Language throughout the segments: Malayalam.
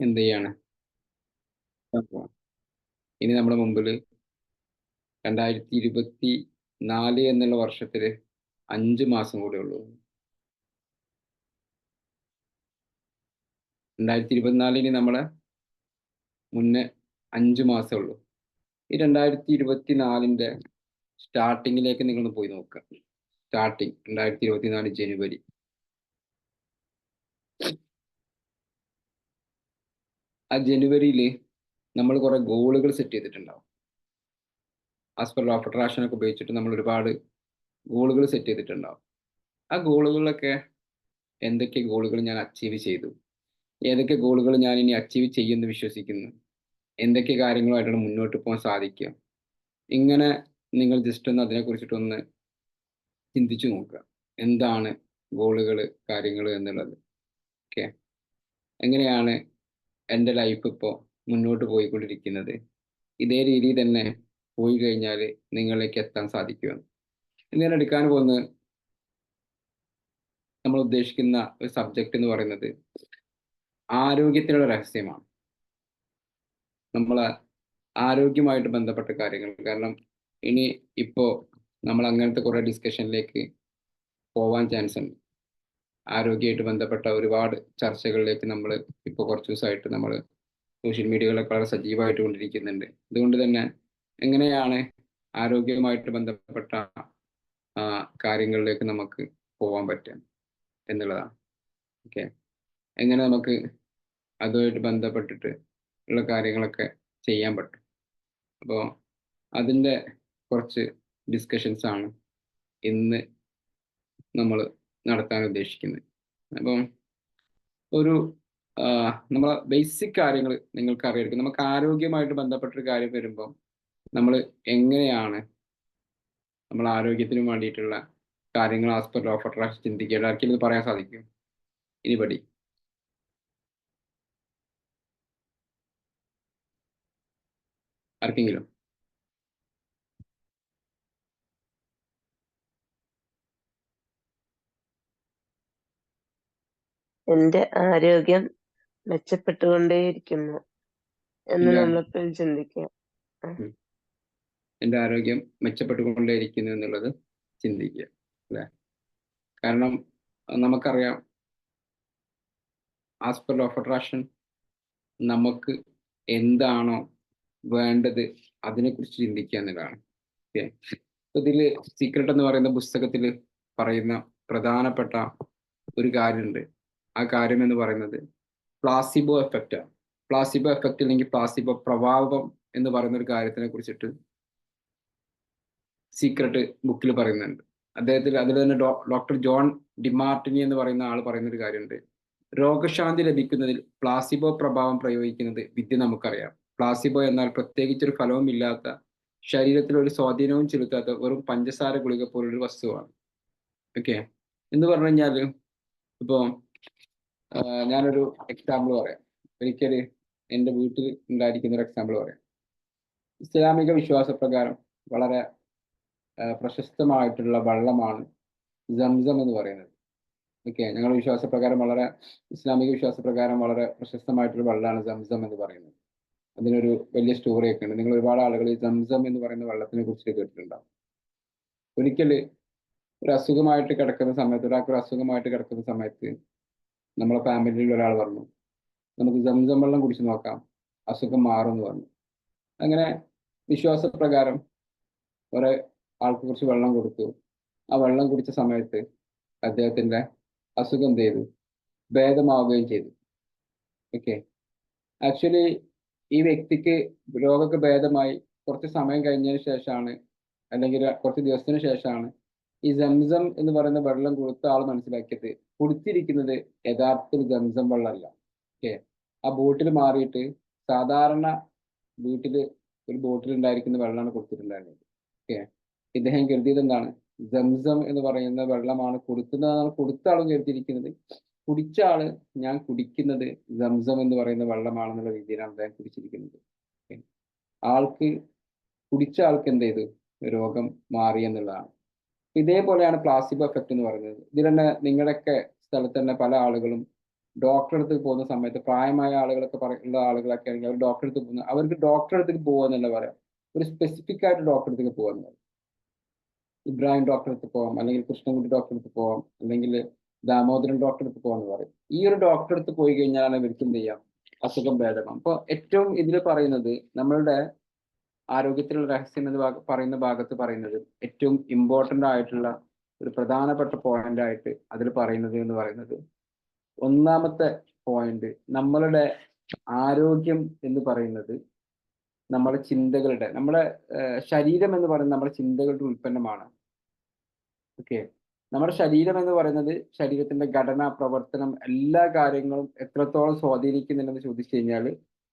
എന്ത് ചെയ്യാണ്? അപ്പൊ ഇനി നമ്മുടെ മുമ്പിൽ 2024 എന്നുള്ള വർഷത്തില് 5 മാസം കൂടെ ഉള്ളൂ. 2024 നമ്മളെ മുന്നേ 5 മാസേ ഉള്ളൂ. ഈ 2024 സ്റ്റാർട്ടിങ്ങിലേക്ക് നിങ്ങളൊന്ന് പോയി നോക്കുക. സ്റ്റാർട്ടിങ് 2024 ജനുവരി. ആ ജനുവരിയിൽ നമ്മൾ കുറെ ഗോളുകൾ സെറ്റ് ചെയ്തിട്ടുണ്ടാവും. As per law of attraction ഒക്കെ ഉപയോഗിച്ചിട്ട് നമ്മൾ ഒരുപാട് ഗോളുകൾ സെറ്റ് ചെയ്തിട്ടുണ്ടാവും. ആ ഗോളുകളിലൊക്കെ എന്തൊക്കെ ഗോളുകൾ ഞാൻ അച്ചീവ് ചെയ്തു, ഏതൊക്കെ ഗോളുകൾ ഞാൻ ഇനി അച്ചീവ് ചെയ്യുമെന്ന് വിശ്വസിക്കുന്നു, എന്തൊക്കെ കാര്യങ്ങളുമായിട്ടാണ് മുന്നോട്ട് പോകാൻ സാധിക്കുക, ഇങ്ങനെ നിങ്ങൾ ജസ്റ്റ് ഒന്ന് അതിനെക്കുറിച്ചിട്ടൊന്ന് ചിന്തിച്ചു നോക്കുക. എന്താണ് ഗോളുകൾ, കാര്യങ്ങൾ എന്നുള്ളത്. ഓക്കെ, എങ്ങനെയാണ് എൻ്റെ ലൈഫ് ഇപ്പോൾ മുന്നോട്ട് പോയിക്കൊണ്ടിരിക്കുന്നത്, ഇതേ രീതിയിൽ തന്നെ പോയി കഴിഞ്ഞാൽ നിങ്ങളിലേക്ക് എത്താൻ സാധിക്കുമെന്ന്. ഇങ്ങനെ എടുക്കാൻ പോകുന്നത് നമ്മൾ ഉദ്ദേശിക്കുന്ന ഒരു സബ്ജക്റ്റ് എന്ന് പറയുന്നത് ആരോഗ്യത്തിനുള്ള രഹസ്യമാണ്. നമ്മളെ ആരോഗ്യമായിട്ട് ബന്ധപ്പെട്ട കാര്യങ്ങൾ. കാരണം ഇനി ഇപ്പോൾ നമ്മൾ അങ്ങനത്തെ കുറേ ഡിസ്കഷനിലേക്ക് പോവാൻ ചാൻസ് ഉണ്ട്. ആരോഗ്യമായിട്ട് ബന്ധപ്പെട്ട ഒരുപാട് ചർച്ചകളിലേക്ക് നമ്മൾ ഇപ്പോൾ കുറച്ച് ദിവസമായിട്ട് നമ്മൾ സോഷ്യൽ മീഡിയകളൊക്കെ വളരെ സജീവമായിട്ട് കൊണ്ടിരിക്കുന്നുണ്ട്. അതുകൊണ്ട് തന്നെ എങ്ങനെയാണ് ആരോഗ്യവുമായിട്ട് ബന്ധപ്പെട്ട കാര്യങ്ങളിലേക്ക് നമുക്ക് പോകാൻ പറ്റുക എന്നുള്ളതാണ്. ഓക്കെ, എങ്ങനെ നമുക്ക് അതുമായിട്ട് ബന്ധപ്പെട്ടിട്ട് ഉള്ള കാര്യങ്ങളൊക്കെ ചെയ്യാൻ പറ്റും. അപ്പോൾ അതിൻ്റെ കുറച്ച് ഡിസ്കഷൻസ് ആണ് ഇന്ന് നമ്മൾ നടത്താൻ ഉദ്ദേശിക്കുന്നത്. അപ്പം ഒരു നമ്മളെ ബേസിക് കാര്യങ്ങൾ നിങ്ങൾക്ക് അറിയായിരിക്കും. നമുക്ക് ആരോഗ്യമായിട്ട് ബന്ധപ്പെട്ടൊരു കാര്യം വരുമ്പോൾ നമ്മൾ എങ്ങനെയാണ് നമ്മൾ ആരോഗ്യത്തിന് വേണ്ടിയിട്ടുള്ള കാര്യങ്ങൾ as per law of attraction ചിന്തിക്കേണ്ട, ആർക്കെങ്കിലും ഇത് പറയാൻ സാധിക്കും? ഇനിപടി ആർക്കെങ്കിലും? എന്റെ ആരോഗ്യം മെച്ചപ്പെട്ടുകൊണ്ടേയിരിക്കുന്നു എന്ന് നമ്മളെപ്പോഴും ചിന്തിക്കുക. എൻ്റെ ആരോഗ്യം മെച്ചപ്പെട്ടുകൊണ്ടേയിരിക്കുന്നു എന്നുള്ളത് ചിന്തിക്കുക, അല്ലേ? കാരണം നമുക്കറിയാം as per law of attraction നമുക്ക് എന്താണോ വേണ്ടത് അതിനെക്കുറിച്ച് ചിന്തിക്കുക എന്നുള്ളതാണ്. ഓക്കെ, ഇതിൽ സീക്രട്ട് എന്ന് പറയുന്ന പുസ്തകത്തിൽ പറയുന്ന പ്രധാനപ്പെട്ട ഒരു കാര്യമുണ്ട്. ആ കാര്യം എന്ന് പറയുന്നത് പ്ലാസിബോ എഫക്റ്റ് ആണ്. പ്ലാസിബോ എഫക്റ്റ് അല്ലെങ്കിൽ പ്ലാസിബോ പ്രഭാവം എന്ന് പറയുന്ന ഒരു കാര്യത്തിനെ കുറിച്ചിട്ട് സീക്രട്ട് ബുക്കിൽ പറയുന്നുണ്ട്. അദ്ദേഹത്തിൽ അതിൽ തന്നെ ഡോക്ടർ ജോൺ ഡിമാർട്ടിനി എന്ന് പറയുന്ന ആൾ പറയുന്ന ഒരു കാര്യമുണ്ട്. രോഗശാന്തി ലഭിക്കുന്നതിൽ പ്ലാസിബോ പ്രഭാവം പ്രയോഗിക്കുന്നത് വിദ്യ നമുക്കറിയാം. പ്ലാസിബോ എന്നാൽ പ്രത്യേകിച്ചൊരു ഫലവും ഇല്ലാത്ത, ശരീരത്തിൽ ഒരു സ്വാധീനവും ചെലുത്താത്ത വെറും പഞ്ചസാര ഗുളിക പോലൊരു വസ്തുവാണ്. ഓക്കെ, എന്ന് പറഞ്ഞു കഴിഞ്ഞാൽ ഇപ്പോൾ ഞാനൊരു എക്സാമ്പിൾ പറയാം. ഒരിക്കൽ എൻ്റെ വീട്ടിൽ ഉണ്ടായിരിക്കുന്ന ഒരു എക്സാമ്പിൾ പറയാം. ഇസ്ലാമിക വിശ്വാസപ്രകാരം വളരെ പ്രശസ്തമായിട്ടുള്ള വെള്ളമാണ് സംസം എന്ന് പറയുന്നത്. ഓക്കെ, ഞങ്ങളുടെ വിശ്വാസപ്രകാരം ഇസ്ലാമിക വിശ്വാസപ്രകാരം വളരെ പ്രശസ്തമായിട്ടുള്ള വെള്ളമാണ് സംസം എന്ന് പറയുന്നത്. അതിനൊരു വലിയ സ്റ്റോറിയൊക്കെ ഉണ്ട്. നിങ്ങൾ ഒരുപാട് ആളുകൾ ഈ സംസം എന്ന് പറയുന്ന വെള്ളത്തിനെ കുറിച്ച് കേട്ടിട്ടുണ്ടാവും. ഒരിക്കൽ ഒരു അസുഖമായിട്ട് കിടക്കുന്ന സമയത്ത്, ഒരാൾക്ക് ഒരു അസുഖമായിട്ട് കിടക്കുന്ന സമയത്ത് നമ്മളെ ഫാമിലിയിൽ ഒരാൾ പറഞ്ഞു, നമുക്ക് സംസം വെള്ളം കുടിച്ച് നോക്കാം, അസുഖം മാറുമെന്ന് പറഞ്ഞു. അങ്ങനെ വിശ്വാസപ്രകാരം ഒരേ ആൾക്ക് കുറച്ച് വെള്ളം കൊടുത്തു. ആ വെള്ളം കുടിച്ച സമയത്ത് അദ്ദേഹത്തിന്റെ അസുഖം എന്ത് ചെയ്തു? ഭേദമാവുകയും ചെയ്തു. ഓക്കെ, ആക്ച്വലി ഈ വ്യക്തിക്ക് രോഗമൊക്കെ ഭേദമായി കുറച്ച് സമയം കഴിഞ്ഞതിന് ശേഷമാണ്, അല്ലെങ്കിൽ കുറച്ച് ദിവസത്തിന് ശേഷമാണ് ഈ സംസം എന്ന് പറയുന്ന വെള്ളം കൊടുത്ത ആൾ മനസ്സിലാക്കിയത് കുടിച്ചിരിക്കുന്നത് യഥാർത്ഥത്തിൽ സംസം വെള്ളമല്ല. ഓക്കെ, ആ ബോട്ടിൽ മാറിയിട്ട് സാധാരണ വീട്ടിൽ ഒരു ബോട്ടിൽ ഉണ്ടായിരിക്കുന്ന വെള്ളമാണ് കൊടുത്തിട്ടുണ്ടായിരുന്നത്. ഓക്കെ, ഇദ്ദേഹം കരുതിയത് എന്താണ്? സംസം എന്ന് പറയുന്ന വെള്ളമാണ് കൊടുക്കുന്നതാണ് കൊടുത്ത ആളും കരുതിയിരിക്കുന്നത്. കുടിച്ച ആള് ഞാൻ കുടിക്കുന്നത് സംസം എന്ന് പറയുന്ന വെള്ളമാണെന്നുള്ള രീതിയിലാണ് അദ്ദേഹം കുടിച്ചിരിക്കുന്നത്. ആൾക്ക് കുടിച്ച ആൾക്ക് എന്ത് ചെയ്തു? രോഗം മാറി എന്നുള്ളതാണ്. ഇതേപോലെയാണ് പ്ലാസിബോ എഫക്റ്റ് എന്ന് പറയുന്നത്. ഇതിൽ തന്നെ നിങ്ങളുടെയൊക്കെ സ്ഥലത്ത് തന്നെ പല ആളുകളും ഡോക്ടറെ അടുത്ത് പോകുന്ന സമയത്ത് പ്രായമായ ആളുകളൊക്കെ ഉള്ള ആളുകളൊക്കെ ആണെങ്കിൽ അവർ ഡോക്ടറെ അടുത്ത് പോകുന്ന അവർക്ക് ഡോക്ടറെ അടുത്തേക്ക് പോകുക പറയാം, ഒരു സ്പെസിഫിക് ആയിട്ട് ഡോക്ടറെ അടുത്തേക്ക് പോകുക. ഇബ്രാഹിം ഡോക്ടറെ അടുത്ത് പോകാം, അല്ലെങ്കിൽ കൃഷ്ണൻകുട്ടി ഡോക്ടറെ അടുത്ത് പോകാം, അല്ലെങ്കിൽ ദാമോദരൻ ഡോക്ടറെ അടുത്ത് പോകാന്ന് പറയും. ഈ ഒരു ഡോക്ടറെ അടുത്ത് പോയി കഴിഞ്ഞാൽ ഇവർക്ക് എന്ത് ചെയ്യാം, അസുഖം ഭേദമാകും. അപ്പോൾ ഏറ്റവും ഇതിൽ പറയുന്നത്, നമ്മളുടെ ആരോഗ്യത്തിലുള്ള രഹസ്യം എന്ന് പറയുന്ന ഭാഗത്ത് പറയുന്നത് ഏറ്റവും ഇമ്പോർട്ടൻ്റ് ആയിട്ടുള്ള ഒരു പ്രധാനപ്പെട്ട പോയിന്റ് ആയിട്ട് അതിൽ പറയുന്നത് എന്ന് പറയുന്നത്, ഒന്നാമത്തെ പോയിന്റ്, നമ്മളുടെ ആരോഗ്യം എന്ന് പറയുന്നത് നമ്മുടെ ചിന്തകളുടെ, നമ്മുടെ ശരീരം എന്ന് പറയുന്നത് നമ്മുടെ ചിന്തകളുടെ ഉൽപ്പന്നമാണ്. ഓക്കെ, നമ്മുടെ ശരീരം എന്ന് പറയുന്നത് ശരീരത്തിന്റെ ഘടന, പ്രവർത്തനം, എല്ലാ കാര്യങ്ങളും എത്രത്തോളം സ്വാധീനിക്കുന്നുണ്ടെന്ന് ചോദിച്ചു കഴിഞ്ഞാൽ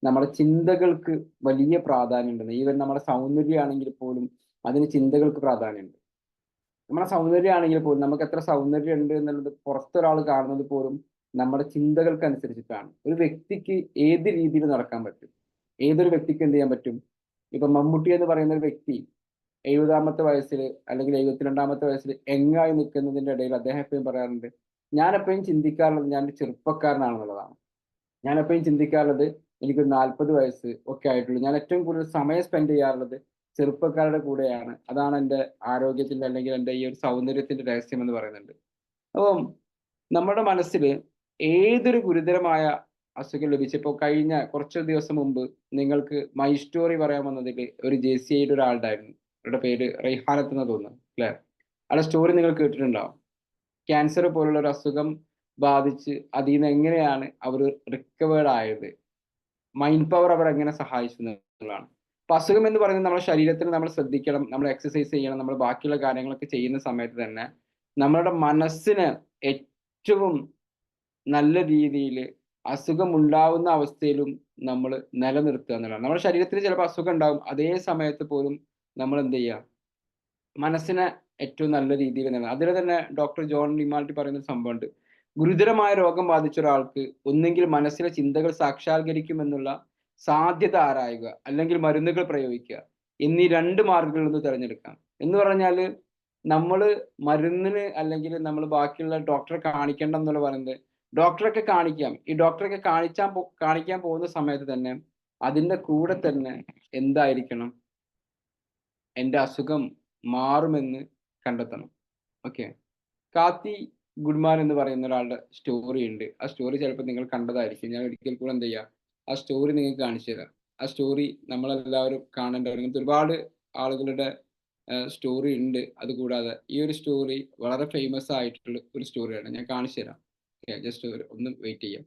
നമ്മുടെ ചിന്തകൾക്ക് വലിയ പ്രാധാന്യം ഉണ്ട്. ഈവൻ നമ്മുടെ സൗന്ദര്യമാണെങ്കിൽ പോലും അതിന് ചിന്തകൾക്ക് പ്രാധാന്യമുണ്ട്. നമ്മുടെ സൗന്ദര്യമാണെങ്കിൽ പോലും നമുക്ക് എത്ര സൗന്ദര്യം ഉണ്ട് എന്നുള്ളത് പുറത്തൊരാൾ കാണുന്നത് പോലും നമ്മുടെ ചിന്തകൾക്ക് അനുസരിച്ചിട്ടാണ്. ഒരു വ്യക്തിക്ക് ഏത് രീതിയിൽ നടക്കാൻ പറ്റും, ഏതൊരു വ്യക്തിക്ക് എന്ത് ചെയ്യാൻ പറ്റും. ഇപ്പൊ മമ്മൂട്ടി എന്ന് പറയുന്ന ഒരു വ്യക്തി 70-ാമത്തെ വയസ്സിൽ അല്ലെങ്കിൽ 72-ാമത്തെ വയസ്സിൽ എങ്ങായി നിൽക്കുന്നതിന്റെ ഇടയിൽ അദ്ദേഹം എപ്പോഴും പറയാറുണ്ട്, ഞാൻ എപ്പോഴും ചിന്തിക്കാറുള്ളത് ഞാൻ ഒരു ചെറുപ്പക്കാരനാണെന്നുള്ളതാണ്. ഞാൻ എപ്പോഴും ചിന്തിക്കാറുള്ളത് എനിക്കൊരു 40 വയസ്സ് ഒക്കെ ആയിട്ടുള്ളൂ. ഞാൻ ഏറ്റവും കൂടുതൽ സമയം സ്പെൻഡ് ചെയ്യാറുള്ളത് ചെറുപ്പക്കാരുടെ കൂടെയാണ്. അതാണ് എൻ്റെ ആരോഗ്യത്തിന്റെ അല്ലെങ്കിൽ എൻ്റെ ഈ ഒരു സൗന്ദര്യത്തിന്റെ രഹസ്യം എന്ന് പറയുന്നുണ്ട്. അപ്പം നമ്മുടെ മനസ്സിൽ ഏതൊരു ഗുരുതരമായ അസുഖം ലഭിച്ചപ്പോൾ, കഴിഞ്ഞ കുറച്ച് ദിവസം മുമ്പ് നിങ്ങൾക്ക് മൈ സ്റ്റോറി പറയാൻ വന്നതിൽ ഒരു JCIയുടെ ഒരാളുണ്ടായിരുന്നു. അവരുടെ പേര് റൈഹാനത്ത് എന്ന് തോന്നുന്നു അല്ലെ? ആളുടെ സ്റ്റോറി നിങ്ങൾ കേട്ടിട്ടുണ്ടാവും. ക്യാൻസർ പോലുള്ള ഒരു അസുഖം ബാധിച്ച് അതിൽ നിന്ന് എങ്ങനെയാണ് അവർ റിക്കവേർഡ് ആയത്, മൈൻഡ് പവർ അവർ എങ്ങനെ സഹായിച്ചു എന്നുള്ളതാണ്. അപ്പൊ അസുഖം എന്ന് പറയുന്നത് നമ്മുടെ ശരീരത്തിൽ നമ്മൾ ശ്രദ്ധിക്കണം, നമ്മൾ എക്സസൈസ് ചെയ്യണം, നമ്മൾ ബാക്കിയുള്ള കാര്യങ്ങളൊക്കെ ചെയ്യുന്ന സമയത്ത് തന്നെ നമ്മളുടെ മനസ്സിന് ഏറ്റവും നല്ല രീതിയിൽ അസുഖം ഉണ്ടാവുന്ന അവസ്ഥയിലും നമ്മൾ നിലനിർത്തുക എന്നുള്ളതാണ്. നമ്മുടെ ശരീരത്തിൽ ചിലപ്പോൾ അസുഖം ഉണ്ടാവും, അതേ സമയത്ത് പോലും നമ്മൾ എന്ത് ചെയ്യുക, മനസ്സിനെ ഏറ്റവും നല്ല രീതിയിൽ നിലനിർത്തുക. അതിൽ തന്നെ ഡോക്ടർ ജോൺ ഡിമാൾട്ടി പറയുന്ന ഒരു സംഭവമുണ്ട്. ഗുരുതരമായ രോഗം ബാധിച്ച ഒരാൾക്ക് ഒന്നെങ്കിൽ മനസ്സിലെ ചിന്തകൾ സാക്ഷാത്കരിക്കുമെന്നുള്ള സാധ്യത ആരായുക, അല്ലെങ്കിൽ മരുന്നുകൾ പ്രയോഗിക്കുക എന്നീ 2 മാർഗങ്ങളിൽ നിന്ന് തിരഞ്ഞെടുക്കാം. എന്ന് പറഞ്ഞാൽ നമ്മൾ മരുന്നിന് അല്ലെങ്കിൽ നമ്മൾ ബാക്കിയുള്ള ഡോക്ടറെ കാണിക്കേണ്ട എന്നുള്ള പറയുന്നത്, ഡോക്ടറൊക്കെ കാണിക്കാം. ഈ ഡോക്ടറൊക്കെ കാണിക്കാൻ പോകുന്ന സമയത്ത് തന്നെ അതിൻ്റെ കൂടെ തന്നെ എന്തായിരിക്കണം, എൻ്റെ അസുഖം മാറുമെന്ന് കണ്ടെത്തണം. ഓക്കെ, കാത്തി ഗുഡ്മാൻ എന്ന് പറയുന്ന ഒരാളുടെ സ്റ്റോറി ഉണ്ട്. ആ സ്റ്റോറി ചിലപ്പോൾ നിങ്ങൾ കണ്ടതായിരിക്കും. ഞാൻ ഒരിക്കൽ കൂടെ എന്ത് ചെയ്യാം, ആ സ്റ്റോറി നിങ്ങൾക്ക് കാണിച്ചു തരാം. ആ സ്റ്റോറി നമ്മളെല്ലാവരും കാണേണ്ടവർ, ഇങ്ങനത്തെ ഒരുപാട് ആളുകളുടെ സ്റ്റോറി ഉണ്ട്. അതുകൂടാതെ ഈ ഒരു സ്റ്റോറി വളരെ ഫേമസ് ആയിട്ടുള്ള ഒരു സ്റ്റോറിയാണ്. ഞാൻ കാണിച്ചു തരാം. ഓക്കെ, ജസ്റ്റ് ഒന്ന് വെയിറ്റ് ചെയ്യാം.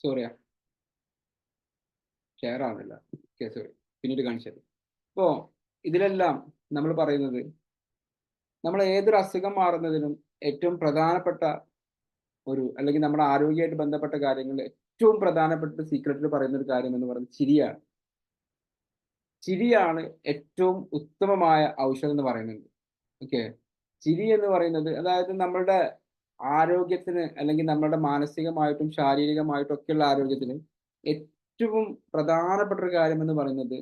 സോറിയാ, ഷെയർ ആവുന്നില്ല. ഓക്കെ, സോറി, പിന്നീട് കാണിച്ചത്. അപ്പോൾ ഇതിലെല്ലാം നമ്മൾ പറയുന്നത്, നമ്മൾ ഏതൊരു അസുഖം മാറുന്നതിനും ഏറ്റവും പ്രധാനപ്പെട്ട ഒരു, അല്ലെങ്കിൽ നമ്മുടെ ആരോഗ്യമായിട്ട് ബന്ധപ്പെട്ട കാര്യങ്ങളിൽ ഏറ്റവും പ്രധാനപ്പെട്ട സീക്രട്ടിൽ പറയുന്ന ഒരു കാര്യം എന്ന് പറയുന്നത് ചിരിയാണ്. ചിരിയാണ് ഏറ്റവും ഉത്തമമായ ഔഷധം എന്ന് പറയുന്നുണ്ട്. ഓക്കെ, ചിരി എന്ന് പറയുന്നത്, അതായത് നമ്മളുടെ ആരോഗ്യത്തിന് അല്ലെങ്കിൽ നമ്മുടെ മാനസികമായിട്ടും ശാരീരികമായിട്ടും ഒക്കെയുള്ള ആരോഗ്യത്തിന് ഏറ്റവും പ്രധാനപ്പെട്ട ഒരു കാര്യം എന്ന് പറയുന്നത്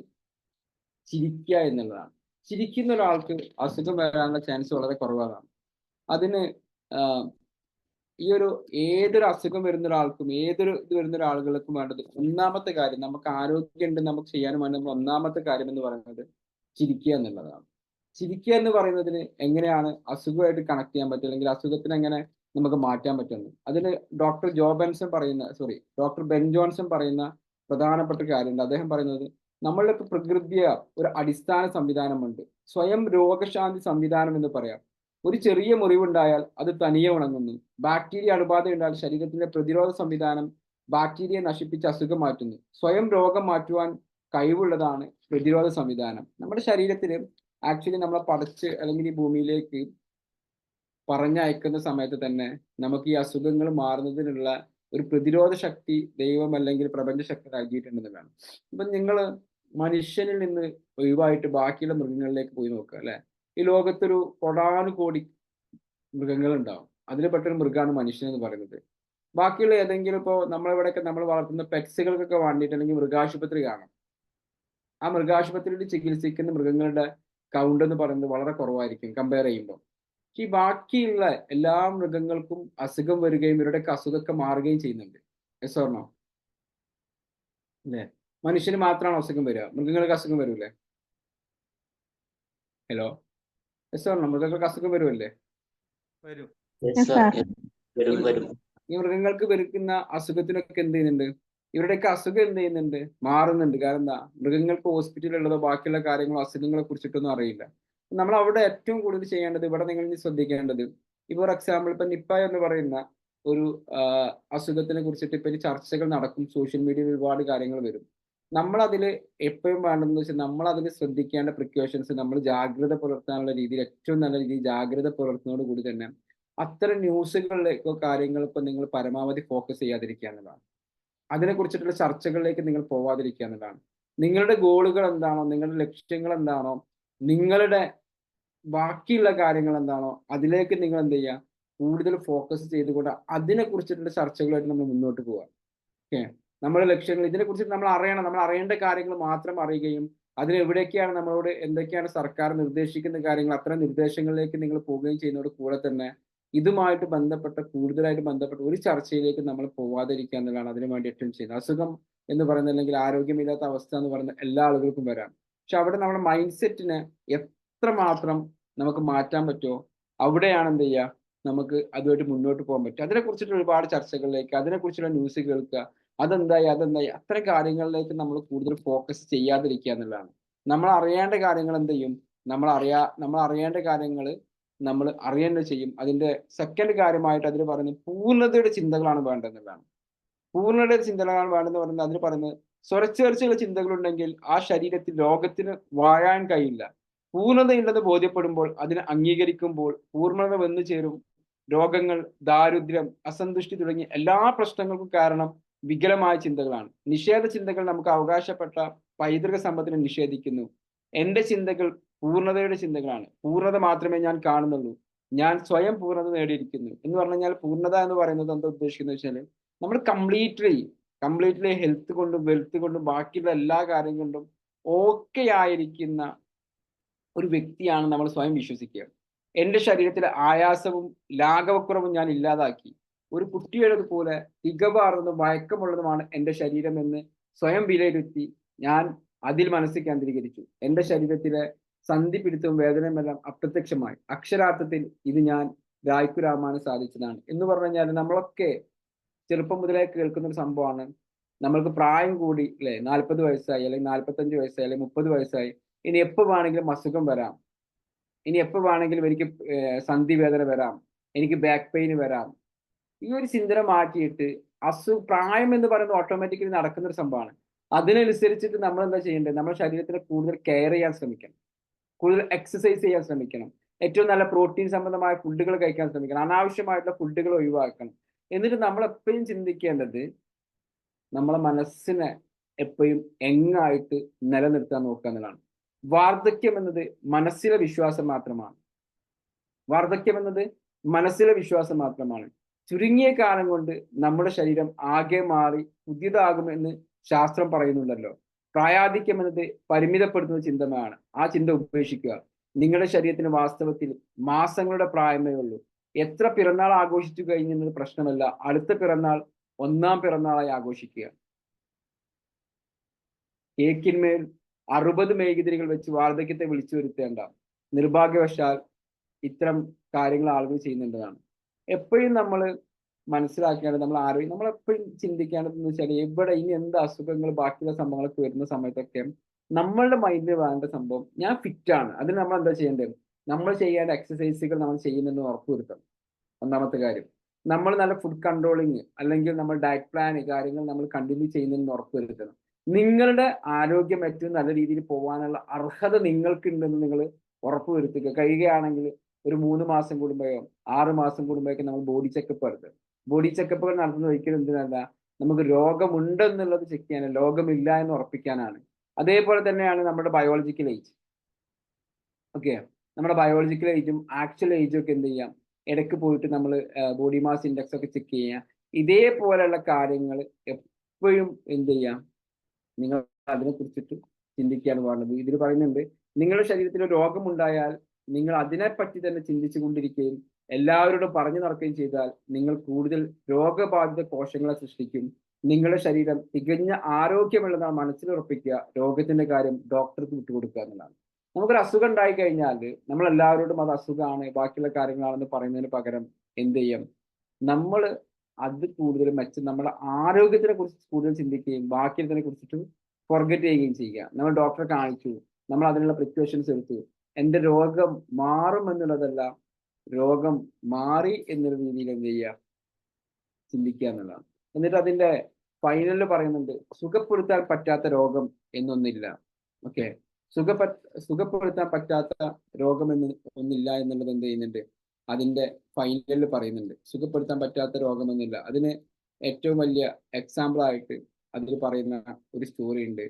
ചിരിക്കുക എന്നുള്ളതാണ്. ചിരിക്കുന്ന ഒരാൾക്ക് അസുഖം വരാനുള്ള ചാൻസ് വളരെ കുറവാണ്. അതിന് ഈ ഒരു ഏതൊരു അസുഖം വരുന്ന ഒരാൾക്കും ഏതൊരു ഇത് വരുന്ന ഒരാളുകൾക്കും വേണ്ടത് ഒന്നാമത്തെ കാര്യം, നമുക്ക് ആരോഗ്യം ഉണ്ട് നമുക്ക് ചെയ്യാനും വേണ്ട ഒന്നാമത്തെ കാര്യം എന്ന് പറയുന്നത് ചിരിക്കുക എന്നുള്ളതാണ്. ചിരിക്കുക എന്ന് പറയുന്നതിന് എങ്ങനെയാണ് അസുഖമായിട്ട് കണക്ട് ചെയ്യാൻ പറ്റുക, അല്ലെങ്കിൽ അസുഖത്തിന് എങ്ങനെ നമുക്ക് മാറ്റാൻ പറ്റുന്നത്, അതിന് ഡോക്ടർ ബെൻ ജോൺസൺ പറയുന്ന പ്രധാനപ്പെട്ട കാര്യമുണ്ട്. അദ്ദേഹം പറയുന്നത് നമ്മളുടെ പ്രകൃതിയ ഒരു അടിസ്ഥാന സംവിധാനമുണ്ട്, സ്വയം രോഗശാന്തി സംവിധാനം എന്ന് പറയാം. ഒരു ചെറിയ മുറിവുണ്ടായാൽ അത് തനിയെ ഉണങ്ങുന്നു. ബാക്ടീരിയ അണുബാധ ഉണ്ടായാൽ ശരീരത്തിന്റെ പ്രതിരോധ സംവിധാനം ബാക്ടീരിയ നശിപ്പിച്ച് അസുഖം മാറ്റുന്നു. സ്വയം രോഗം മാറ്റുവാൻ കഴിവുള്ളതാണ് പ്രതിരോധ സംവിധാനം. നമ്മുടെ ശരീരത്തിൽ ആക്ച്വലി നമ്മളെ പടച്ച് അല്ലെങ്കിൽ ഈ ഭൂമിയിലേക്ക് പറഞ്ഞയക്കുന്ന സമയത്ത് തന്നെ നമുക്ക് ഈ അസുഖങ്ങൾ മാറുന്നതിനുള്ള ഒരു പ്രതിരോധ ശക്തി ദൈവം അല്ലെങ്കിൽ പ്രപഞ്ച ശക്തി നൽകിയിട്ടുണ്ടെന്ന് വേണം. ഇപ്പൊ നിങ്ങൾ മനുഷ്യനിൽ നിന്ന് ഒഴിവായിട്ട് ബാക്കിയുള്ള മൃഗങ്ങളിലേക്ക് പോയി നോക്കുക അല്ലെ. ഈ ലോകത്തൊരു കോടാനുകോടി മൃഗങ്ങൾ ഉണ്ടാവും, അതിൽ പെട്ടൊരു മൃഗമാണ് മനുഷ്യൻ എന്ന് പറയുന്നത്. ബാക്കിയുള്ള ഏതെങ്കിലും ഇപ്പോൾ നമ്മളിവിടെയൊക്കെ നമ്മൾ വളർത്തുന്ന പെറ്റ്സുകൾക്കൊക്കെ വേണ്ടിയിട്ട് അല്ലെങ്കിൽ മൃഗാശുപത്രി കാണാം. ആ മൃഗാശുപത്രിയിൽ ചികിത്സിക്കുന്ന മൃഗങ്ങളുടെ കൗണ്ട് എന്ന് പറയുന്നത് വളരെ കുറവായിരിക്കും കമ്പയർ ചെയ്യുമ്പോൾ. ഈ ബാക്കിയുള്ള എല്ലാ മൃഗങ്ങൾക്കും അസുഖം വരികയും ഇവരുടെയൊക്കെ അസുഖമൊക്കെ മാറുകയും ചെയ്യുന്നുണ്ട്. Yes or no? അല്ലേ? മനുഷ്യന് മാത്രമാണ് അസുഖം വരിക, മൃഗങ്ങൾക്ക് അസുഖം വരൂലേ? Hello, yes or no? മൃഗങ്ങൾക്ക് അസുഖം വരുമല്ലേ? വരും. ഈ മൃഗങ്ങൾക്ക് വരുന്ന അസുഖത്തിനൊക്കെ എന്ത് ചെയ്യുന്നുണ്ട്? ഇവരുടെയൊക്കെ അസുഖം എന്ത് ചെയ്യുന്നുണ്ട്? മാറുന്നുണ്ട്. കാരണം എന്താ? മൃഗങ്ങൾക്ക് ഹോസ്പിറ്റലുള്ളതോ ബാക്കിയുള്ള കാര്യങ്ങളോ അസുഖങ്ങളെ കുറിച്ചിട്ടൊന്നും അറിയില്ല. നമ്മൾ അവിടെ ഏറ്റവും കൂടുതൽ ചെയ്യേണ്ടത്, ഇവിടെ നിങ്ങൾ ഇനി ശ്രദ്ധിക്കേണ്ടത്, ഇപ്പോൾ ഫോർ എക്സാമ്പിൾ ഇപ്പൊ നിപ്പ എന്ന് പറയുന്ന ഒരു അസുഖത്തിനെ കുറിച്ചിട്ട് ഇപ്പൊ ചർച്ചകൾ നടക്കും, സോഷ്യൽ മീഡിയയിൽ ഒരുപാട് കാര്യങ്ങൾ വരും. നമ്മളതിൽ എപ്പോഴും വേണ്ടതെന്ന് വെച്ചാൽ നമ്മൾ അതിൽ ശ്രദ്ധിക്കേണ്ട പ്രിക്കോഷൻസ്, നമ്മൾ ജാഗ്രത പുലർത്താനുള്ള രീതിയിൽ ഏറ്റവും നല്ല രീതിയിൽ ജാഗ്രത പുലർത്തുന്നതോട് കൂടി തന്നെ അത്തരം ന്യൂസുകളിലേക്കോ കാര്യങ്ങൾക്കോ നിങ്ങൾ പരമാവധി ഫോക്കസ് ചെയ്യാതിരിക്കുക എന്നുള്ളതാണ്. അതിനെക്കുറിച്ചിട്ടുള്ള ചർച്ചകളിലേക്ക് നിങ്ങൾ പോവാതിരിക്കുക എന്നുള്ളതാണ്. നിങ്ങളുടെ ഗോളുകൾ എന്താണോ, നിങ്ങളുടെ ലക്ഷ്യങ്ങൾ എന്താണോ, നിങ്ങളുടെ ബാക്കിയുള്ള കാര്യങ്ങൾ എന്താണോ, അതിലേക്ക് നിങ്ങൾ എന്ത് ചെയ്യുക, കൂടുതൽ ഫോക്കസ് ചെയ്തുകൊണ്ട് അതിനെക്കുറിച്ചിട്ടുള്ള ചർച്ചകളുമായിട്ട് നമ്മൾ മുന്നോട്ട് പോവുക. ഓക്കെ, നമ്മുടെ ലക്ഷ്യങ്ങൾ ഇതിനെക്കുറിച്ചിട്ട് നമ്മൾ അറിയണം. നമ്മൾ അറിയേണ്ട കാര്യങ്ങൾ മാത്രം അറിയുകയും അതിനെവിടേക്കാണ് നമ്മളോട് എന്തൊക്കെയാണ് സർക്കാർ നിർദ്ദേശിക്കുന്ന കാര്യങ്ങൾ, അത്തരം നിർദ്ദേശങ്ങളിലേക്ക് നിങ്ങൾ പോവുകയും ചെയ്യുന്നതോട് കൂടെ തന്നെ ഇതുമായിട്ട് കൂടുതലായിട്ട് ബന്ധപ്പെട്ട ഒരു ചർച്ചയിലേക്ക് നമ്മൾ പോവാതിരിക്കുക എന്നുള്ളതാണ് അതിനു വേണ്ടി ഏറ്റവും ചെയ്യുന്നത്. അസുഖം എന്ന് പറയുന്നത് അല്ലെങ്കിൽ ആരോഗ്യമില്ലാത്ത അവസ്ഥ എന്ന് പറയുന്നത് എല്ലാ ആളുകൾക്കും വരാം. പക്ഷെ അവിടെ നമ്മുടെ മൈൻഡ് സെറ്റിനെ എത്രമാത്രം നമുക്ക് മാറ്റാൻ പറ്റുമോ അവിടെയാണ് എന്ത് ചെയ്യുക, നമുക്ക് അതുമായിട്ട് മുന്നോട്ട് പോകാൻ പറ്റും. അതിനെക്കുറിച്ചിട്ട് ഒരുപാട് ചർച്ചകളിലേക്ക്, അതിനെക്കുറിച്ചുള്ള ന്യൂസ് കേൾക്കുക, അതെന്തായി അത്തരം കാര്യങ്ങളിലേക്ക് നമ്മൾ കൂടുതൽ ഫോക്കസ് ചെയ്യാതിരിക്കുക എന്നുള്ളതാണ്. നമ്മൾ അറിയേണ്ട കാര്യങ്ങൾ എന്ത് ചെയ്യും, നമ്മൾ അറിയേണ്ട കാര്യങ്ങൾ നമ്മൾ അറിയേണ്ട ചെയ്യും. അതിന്റെ സെക്കൻഡ് കാര്യമായിട്ട് അതിൽ പറയുന്നത് പൂർണ്ണതയുടെ ചിന്തകളാണ് വേണ്ടതെന്നുള്ളതാണ്. പൂർണ്ണതയുടെ ചിന്തകളാണ് വേണ്ടതെന്ന് പറയുന്നത് അതിൽ പറയുന്നത് സ്വരച്ചേർച്ചയുള്ള ചിന്തകളുണ്ടെങ്കിൽ ആ ശരീരത്തിൽ രോഗത്തിന് വാഴാൻ കഴിയില്ല. പൂർണ്ണതയുണ്ടെന്ന് ബോധ്യപ്പെടുമ്പോൾ അതിനെ അംഗീകരിക്കുമ്പോൾ പൂർണ്ണത വന്നു ചേരും. രോഗങ്ങൾ, ദാരിദ്ര്യം, അസന്തുഷ്ടി തുടങ്ങിയ എല്ലാ പ്രശ്നങ്ങൾക്കും കാരണം വികലമായ ചിന്തകളാണ്. നിഷേധ ചിന്തകൾ നമുക്ക് അവകാശപ്പെട്ട പൈതൃക സമ്പത്തിനെ നിഷേധിക്കുന്നു. എന്റെ ചിന്തകൾ പൂർണ്ണതയുടെ ചിന്തകളാണ്. പൂർണ്ണത മാത്രമേ ഞാൻ കാണുന്നുള്ളൂ. ഞാൻ സ്വയം പൂർണ്ണത നേടിയിരിക്കുന്നു എന്ന് പറഞ്ഞു കഴിഞ്ഞാൽ പൂർണ്ണത എന്ന് പറയുന്നത് എന്താ ഉദ്ദേശിക്കുന്നത് വെച്ചാൽ നമ്മൾ കംപ്ലീറ്റ്ലി ഹെൽത്ത് കൊണ്ടും വെൽത്ത് കൊണ്ടും ബാക്കിയുള്ള എല്ലാ കാര്യം കൊണ്ടും ഓക്കെ ആയിരിക്കുന്ന ഒരു വ്യക്തിയാണ് നമ്മൾ സ്വയം വിശ്വസിക്കുക. എൻ്റെ ശരീരത്തിലെ ആയാസവും ലാഘവക്കുറവും ഞാൻ ഇല്ലാതാക്കി. ഒരു കുട്ടിയുടേതുപോലെ തികവാർന്നതും വഴക്കമുള്ളതുമാണ് എൻ്റെ ശരീരം എന്ന് സ്വയം വിലയിരുത്തി ഞാൻ അതിൽ മനസ്സിൽ കേന്ദ്രീകരിച്ചു. എൻ്റെ ശരീരത്തിലെ സന്ധി പിടുത്തവും വേദനയുമെല്ലാം അപ്രത്യക്ഷമായി. അക്ഷരാർത്ഥത്തിൽ ഇത് ഞാൻ രായ്ക്കുരാമാന് സാധിച്ചതാണ് എന്ന് പറഞ്ഞു കഴിഞ്ഞാൽ നമ്മളൊക്കെ ചെറുപ്പം മുതലേ കേൾക്കുന്ന ഒരു സംഭവമാണ്. നമ്മൾക്ക് പ്രായം കൂടി അല്ലെ, 40 വയസ്സായി അല്ലെങ്കിൽ 45 വയസ്സായി അല്ലെങ്കിൽ 30 വയസ്സായി, ഇനി എപ്പോൾ വേണമെങ്കിലും അസുഖം വരാം, ഇനി എപ്പോൾ വേണമെങ്കിലും എനിക്ക് സന്ധി വേദന വരാം, എനിക്ക് ബാക്ക് പെയിൻ വരാം. ഈ ഒരു ചിന്തന മാറ്റിയിട്ട് പ്രായം എന്ന് പറയുന്നത് ഓട്ടോമാറ്റിക്കലി നടക്കുന്ന ഒരു സംഭവമാണ്. അതിനനുസരിച്ചിട്ട് നമ്മൾ എന്താ ചെയ്യേണ്ടത്, നമ്മുടെ ശരീരത്തിനെ കൂടുതൽ കെയർ ചെയ്യാൻ ശ്രമിക്കണം, കൂടുതൽ എക്സസൈസ് ചെയ്യാൻ ശ്രമിക്കണം, ഏറ്റവും നല്ല പ്രോട്ടീൻ സംബന്ധമായ ഫുഡുകൾ കഴിക്കാൻ ശ്രമിക്കണം, അനാവശ്യമായിട്ടുള്ള ഫുഡുകൾ ഒഴിവാക്കണം. എന്നിട്ട് നമ്മൾ എപ്പോഴും ചിന്തിക്കേണ്ടത് നമ്മളെ മനസ്സിനെ എപ്പോഴും എങ്ങായിട്ട് നിലനിർത്താൻ നോക്കുക എന്നുള്ളതാണ്. വാർദ്ധക്യം എന്നത് മനസ്സിലെ വിശ്വാസം മാത്രമാണ്. വാർദ്ധക്യം എന്നത് മനസ്സിലെ വിശ്വാസം മാത്രമാണ്. ചുരുങ്ങിയ കാലം കൊണ്ട് നമ്മുടെ ശരീരം ആകെ മാറി പുതിയതാകുമെന്ന് ശാസ്ത്രം പറയുന്നുണ്ടല്ലോ. പ്രായാധിക്യം എന്നത് പരിമിതപ്പെടുത്തുന്ന ചിന്തമാണ്. ആ ചിന്ത ഉപേക്ഷിക്കുക. നിങ്ങളുടെ ശരീരത്തിന് വാസ്തവത്തിൽ മാസങ്ങളുടെ പ്രായമേ ഉള്ളൂ. എത്ര പിറന്നാൾ ആഘോഷിച്ചു കഴിഞ്ഞെന്നത് പ്രശ്നമല്ല, അടുത്ത പിറന്നാൾ 1-ാം പിറന്നാളായി ആഘോഷിക്കുക. കേക്കിന്മേൽ 60 മെഴുകുതിരികൾ വെച്ച് വാർദ്ധക്യത്തെ വിളിച്ചു വരുത്തേണ്ട. നിർഭാഗ്യവശാൽ ഇത്തരം കാര്യങ്ങൾ ആളുകൾ ചെയ്യുന്നുണ്ടെന്നാണ്. എപ്പോഴും നമ്മൾ മനസ്സിലാക്കേണ്ടത്, നമ്മൾ എപ്പോഴും ചിന്തിക്കേണ്ടതെന്ന് വെച്ചാൽ, എവിടെ ഇനി എന്ത് അസുഖങ്ങൾ ബാക്കിയുള്ള സംഭവങ്ങളൊക്കെ വരുന്ന സമയത്തൊക്കെ നമ്മളുടെ മൈൻഡിൽ വേണ്ട സംഭവം, ഞാൻ ഫിറ്റാണ്. അതിന് നമ്മൾ എന്താ ചെയ്യേണ്ടത്? നമ്മൾ ചെയ്യേണ്ട എക്സസൈസുകൾ നമ്മൾ ചെയ്യുന്നെന്ന് ഉറപ്പുവരുത്തണം. ഒന്നാമത്തെ കാര്യം. നമ്മൾ നല്ല ഫുഡ് കൺട്രോളിങ് അല്ലെങ്കിൽ നമ്മൾ ഡയറ്റ് പ്ലാൻ കാര്യങ്ങൾ നമ്മൾ കണ്ടിന്യൂ ചെയ്യുന്നതെന്ന് ഉറപ്പുവരുത്തണം. നിങ്ങളുടെ ആരോഗ്യം ഏറ്റവും നല്ല രീതിയിൽ പോകാനുള്ള അർഹത നിങ്ങൾക്കുണ്ടെന്ന് നിങ്ങൾ ഉറപ്പുവരുത്തുക. കഴിയുകയാണെങ്കിൽ ഒരു 3 മാസം കൂടുമ്പോഴോ 6 മാസം കൂടുമ്പോഴൊക്കെ നമ്മൾ ബോഡി ചെക്കപ്പ് നടത്തുക. ബോഡി ചെക്കപ്പുകൾ നടത്തുന്നത് ഒരിക്കലും എന്തിനല്ല, നമുക്ക് രോഗമുണ്ടെന്നുള്ളത് ചെക്ക് ചെയ്യാനാണ്, രോഗമില്ല എന്ന് ഉറപ്പിക്കാനാണ്. അതേപോലെ തന്നെയാണ് നമ്മുടെ ബയോളജിക്കൽ ഏജ്. ഓക്കെ, നമ്മുടെ ബയോളജിക്കൽ ഏജും ആക്ച്വൽ ഏജും ഒക്കെ എന്ത് ചെയ്യാം, ഇടയ്ക്ക് പോയിട്ട് നമ്മൾ ബോഡി മാസ് ഇൻഡെക്സ് ഒക്കെ ചെക്ക് ചെയ്യാം. ഇതേപോലെയുള്ള കാര്യങ്ങൾ എപ്പോഴും എന്ത് ചെയ്യാം, നിങ്ങൾ അതിനെ കുറിച്ചിട്ട് ചിന്തിക്കുകയാണ് വേണ്ടത്. ഇതിൽ പറയുന്നുണ്ട്, നിങ്ങളുടെ ശരീരത്തിൽ രോഗമുണ്ടായാൽ നിങ്ങൾ അതിനെപ്പറ്റി തന്നെ ചിന്തിച്ചു കൊണ്ടിരിക്കുകയും എല്ലാവരോടും പറഞ്ഞു നടക്കുകയും ചെയ്താൽ നിങ്ങൾ കൂടുതൽ രോഗബാധിത കോശങ്ങളെ സൃഷ്ടിക്കും. നിങ്ങളുടെ ശരീരം തികഞ്ഞ ആരോഗ്യമുള്ളതാണ് മനസ്സിലുറപ്പിക്കുക. രോഗത്തിന്റെ കാര്യം ഡോക്ടർക്ക് വിട്ടുകൊടുക്കുക എന്നുള്ളതാണ്. നമുക്കൊരു അസുഖം ഉണ്ടായി കഴിഞ്ഞാൽ നമ്മൾ എല്ലാവരോടും അത് അസുഖമാണ്, ബാക്കിയുള്ള കാര്യങ്ങളാണെന്ന് പറയുന്നതിന് പകരം എന്ത് ചെയ്യും, നമ്മൾ അത് കൂടുതൽ നമ്മുടെ ആരോഗ്യത്തിനെ കുറിച്ച് കൂടുതൽ ചിന്തിക്കുകയും ബാക്കിയുള്ളതിനെ കുറിച്ചിട്ട് ഫോർഗറ്റ് ചെയ്യുകയും ചെയ്യുക. നമ്മൾ ഡോക്ടറെ കാണിച്ചു, നമ്മൾ അതിനുള്ള പ്രിക്കോഷൻസ് എടുത്തു, എൻ്റെ രോഗം മാറും എന്നുള്ളതല്ല, രോഗം മാറി എന്നുള്ള രീതിയിൽ എന്ത് ചെയ്യുക, ചിന്തിക്കുക എന്നുള്ളതാണ്. എന്നിട്ട് അതിന്റെ ഫൈനലിൽ പറയുന്നുണ്ട്, സുഖപ്പെടുത്താൻ പറ്റാത്ത രോഗം എന്നൊന്നില്ല. ഓക്കെ, സുഖപ്പെടുത്താൻ പറ്റാത്ത രോഗം ഒന്നില്ല എന്നുള്ളത് എന്ത് ചെയ്യുന്നുണ്ട്, അതിന്റെ ഫൈനലിൽ പറയുന്നുണ്ട്. സുഖപ്പെടുത്താൻ പറ്റാത്ത രോഗമൊന്നുമില്ല. അതിന് ഏറ്റവും വലിയ എക്സാമ്പിൾ ആയിട്ട് അതിൽ പറയുന്ന ഒരു സ്റ്റോറി ഉണ്ട്,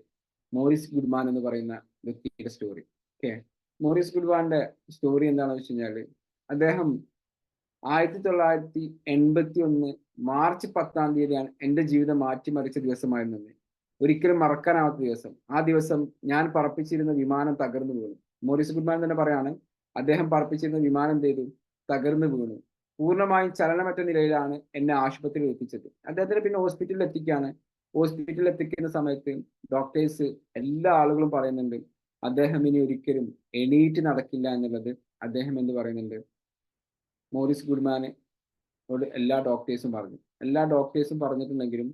മോറിസ് ഗുഡ്മാൻ എന്ന് പറയുന്ന വ്യക്തിയുടെ സ്റ്റോറി. ഓക്കെ, മോറിസ് ഗുഡ്മാന്റെ സ്റ്റോറി എന്താണെന്ന് വെച്ച് കഴിഞ്ഞാൽ, അദ്ദേഹം 1981 മാർച്ച് 10-ാം തീയതിയാണ് എൻ്റെ ജീവിതം മാറ്റിമറിച്ച ദിവസമായിരുന്നു. ഒരിക്കലും മറക്കാനാവാത്ത ദിവസം. ആ ദിവസം ഞാൻ പറപ്പിച്ചിരുന്ന വിമാനം തകർന്നു വീണു. മോറിസ് ഗുഡ്മാൻ തന്നെ പറയാണ്, അദ്ദേഹം പറപ്പിച്ചിരുന്ന വിമാനം എന്ത് ചെയ്തു, തകർന്നു വീണു. പൂർണ്ണമായും ചലനമറ്റ നിലയിലാണ് എന്നെ ആശുപത്രിയിൽ എത്തിച്ചത്. അദ്ദേഹത്തിന് പിന്നെ ഹോസ്പിറ്റലിൽ എത്തിക്കുകയാണ്. ഹോസ്പിറ്റലിൽ എത്തിക്കുന്ന സമയത്ത് ഡോക്ടേഴ്സ് എല്ലാ ആളുകളും പറയുന്നുണ്ട്, അദ്ദേഹം ഇനി ഒരിക്കലും എണീറ്റ് നടക്കില്ല എന്നുള്ളത്. അദ്ദേഹം എന്ത് പറയുന്നുണ്ട്, മോറിസ് ഗുഡ്മാനോട് എല്ലാ ഡോക്ടേഴ്സും പറഞ്ഞു. എല്ലാ ഡോക്ടേഴ്സും പറഞ്ഞിട്ടുണ്ടെങ്കിലും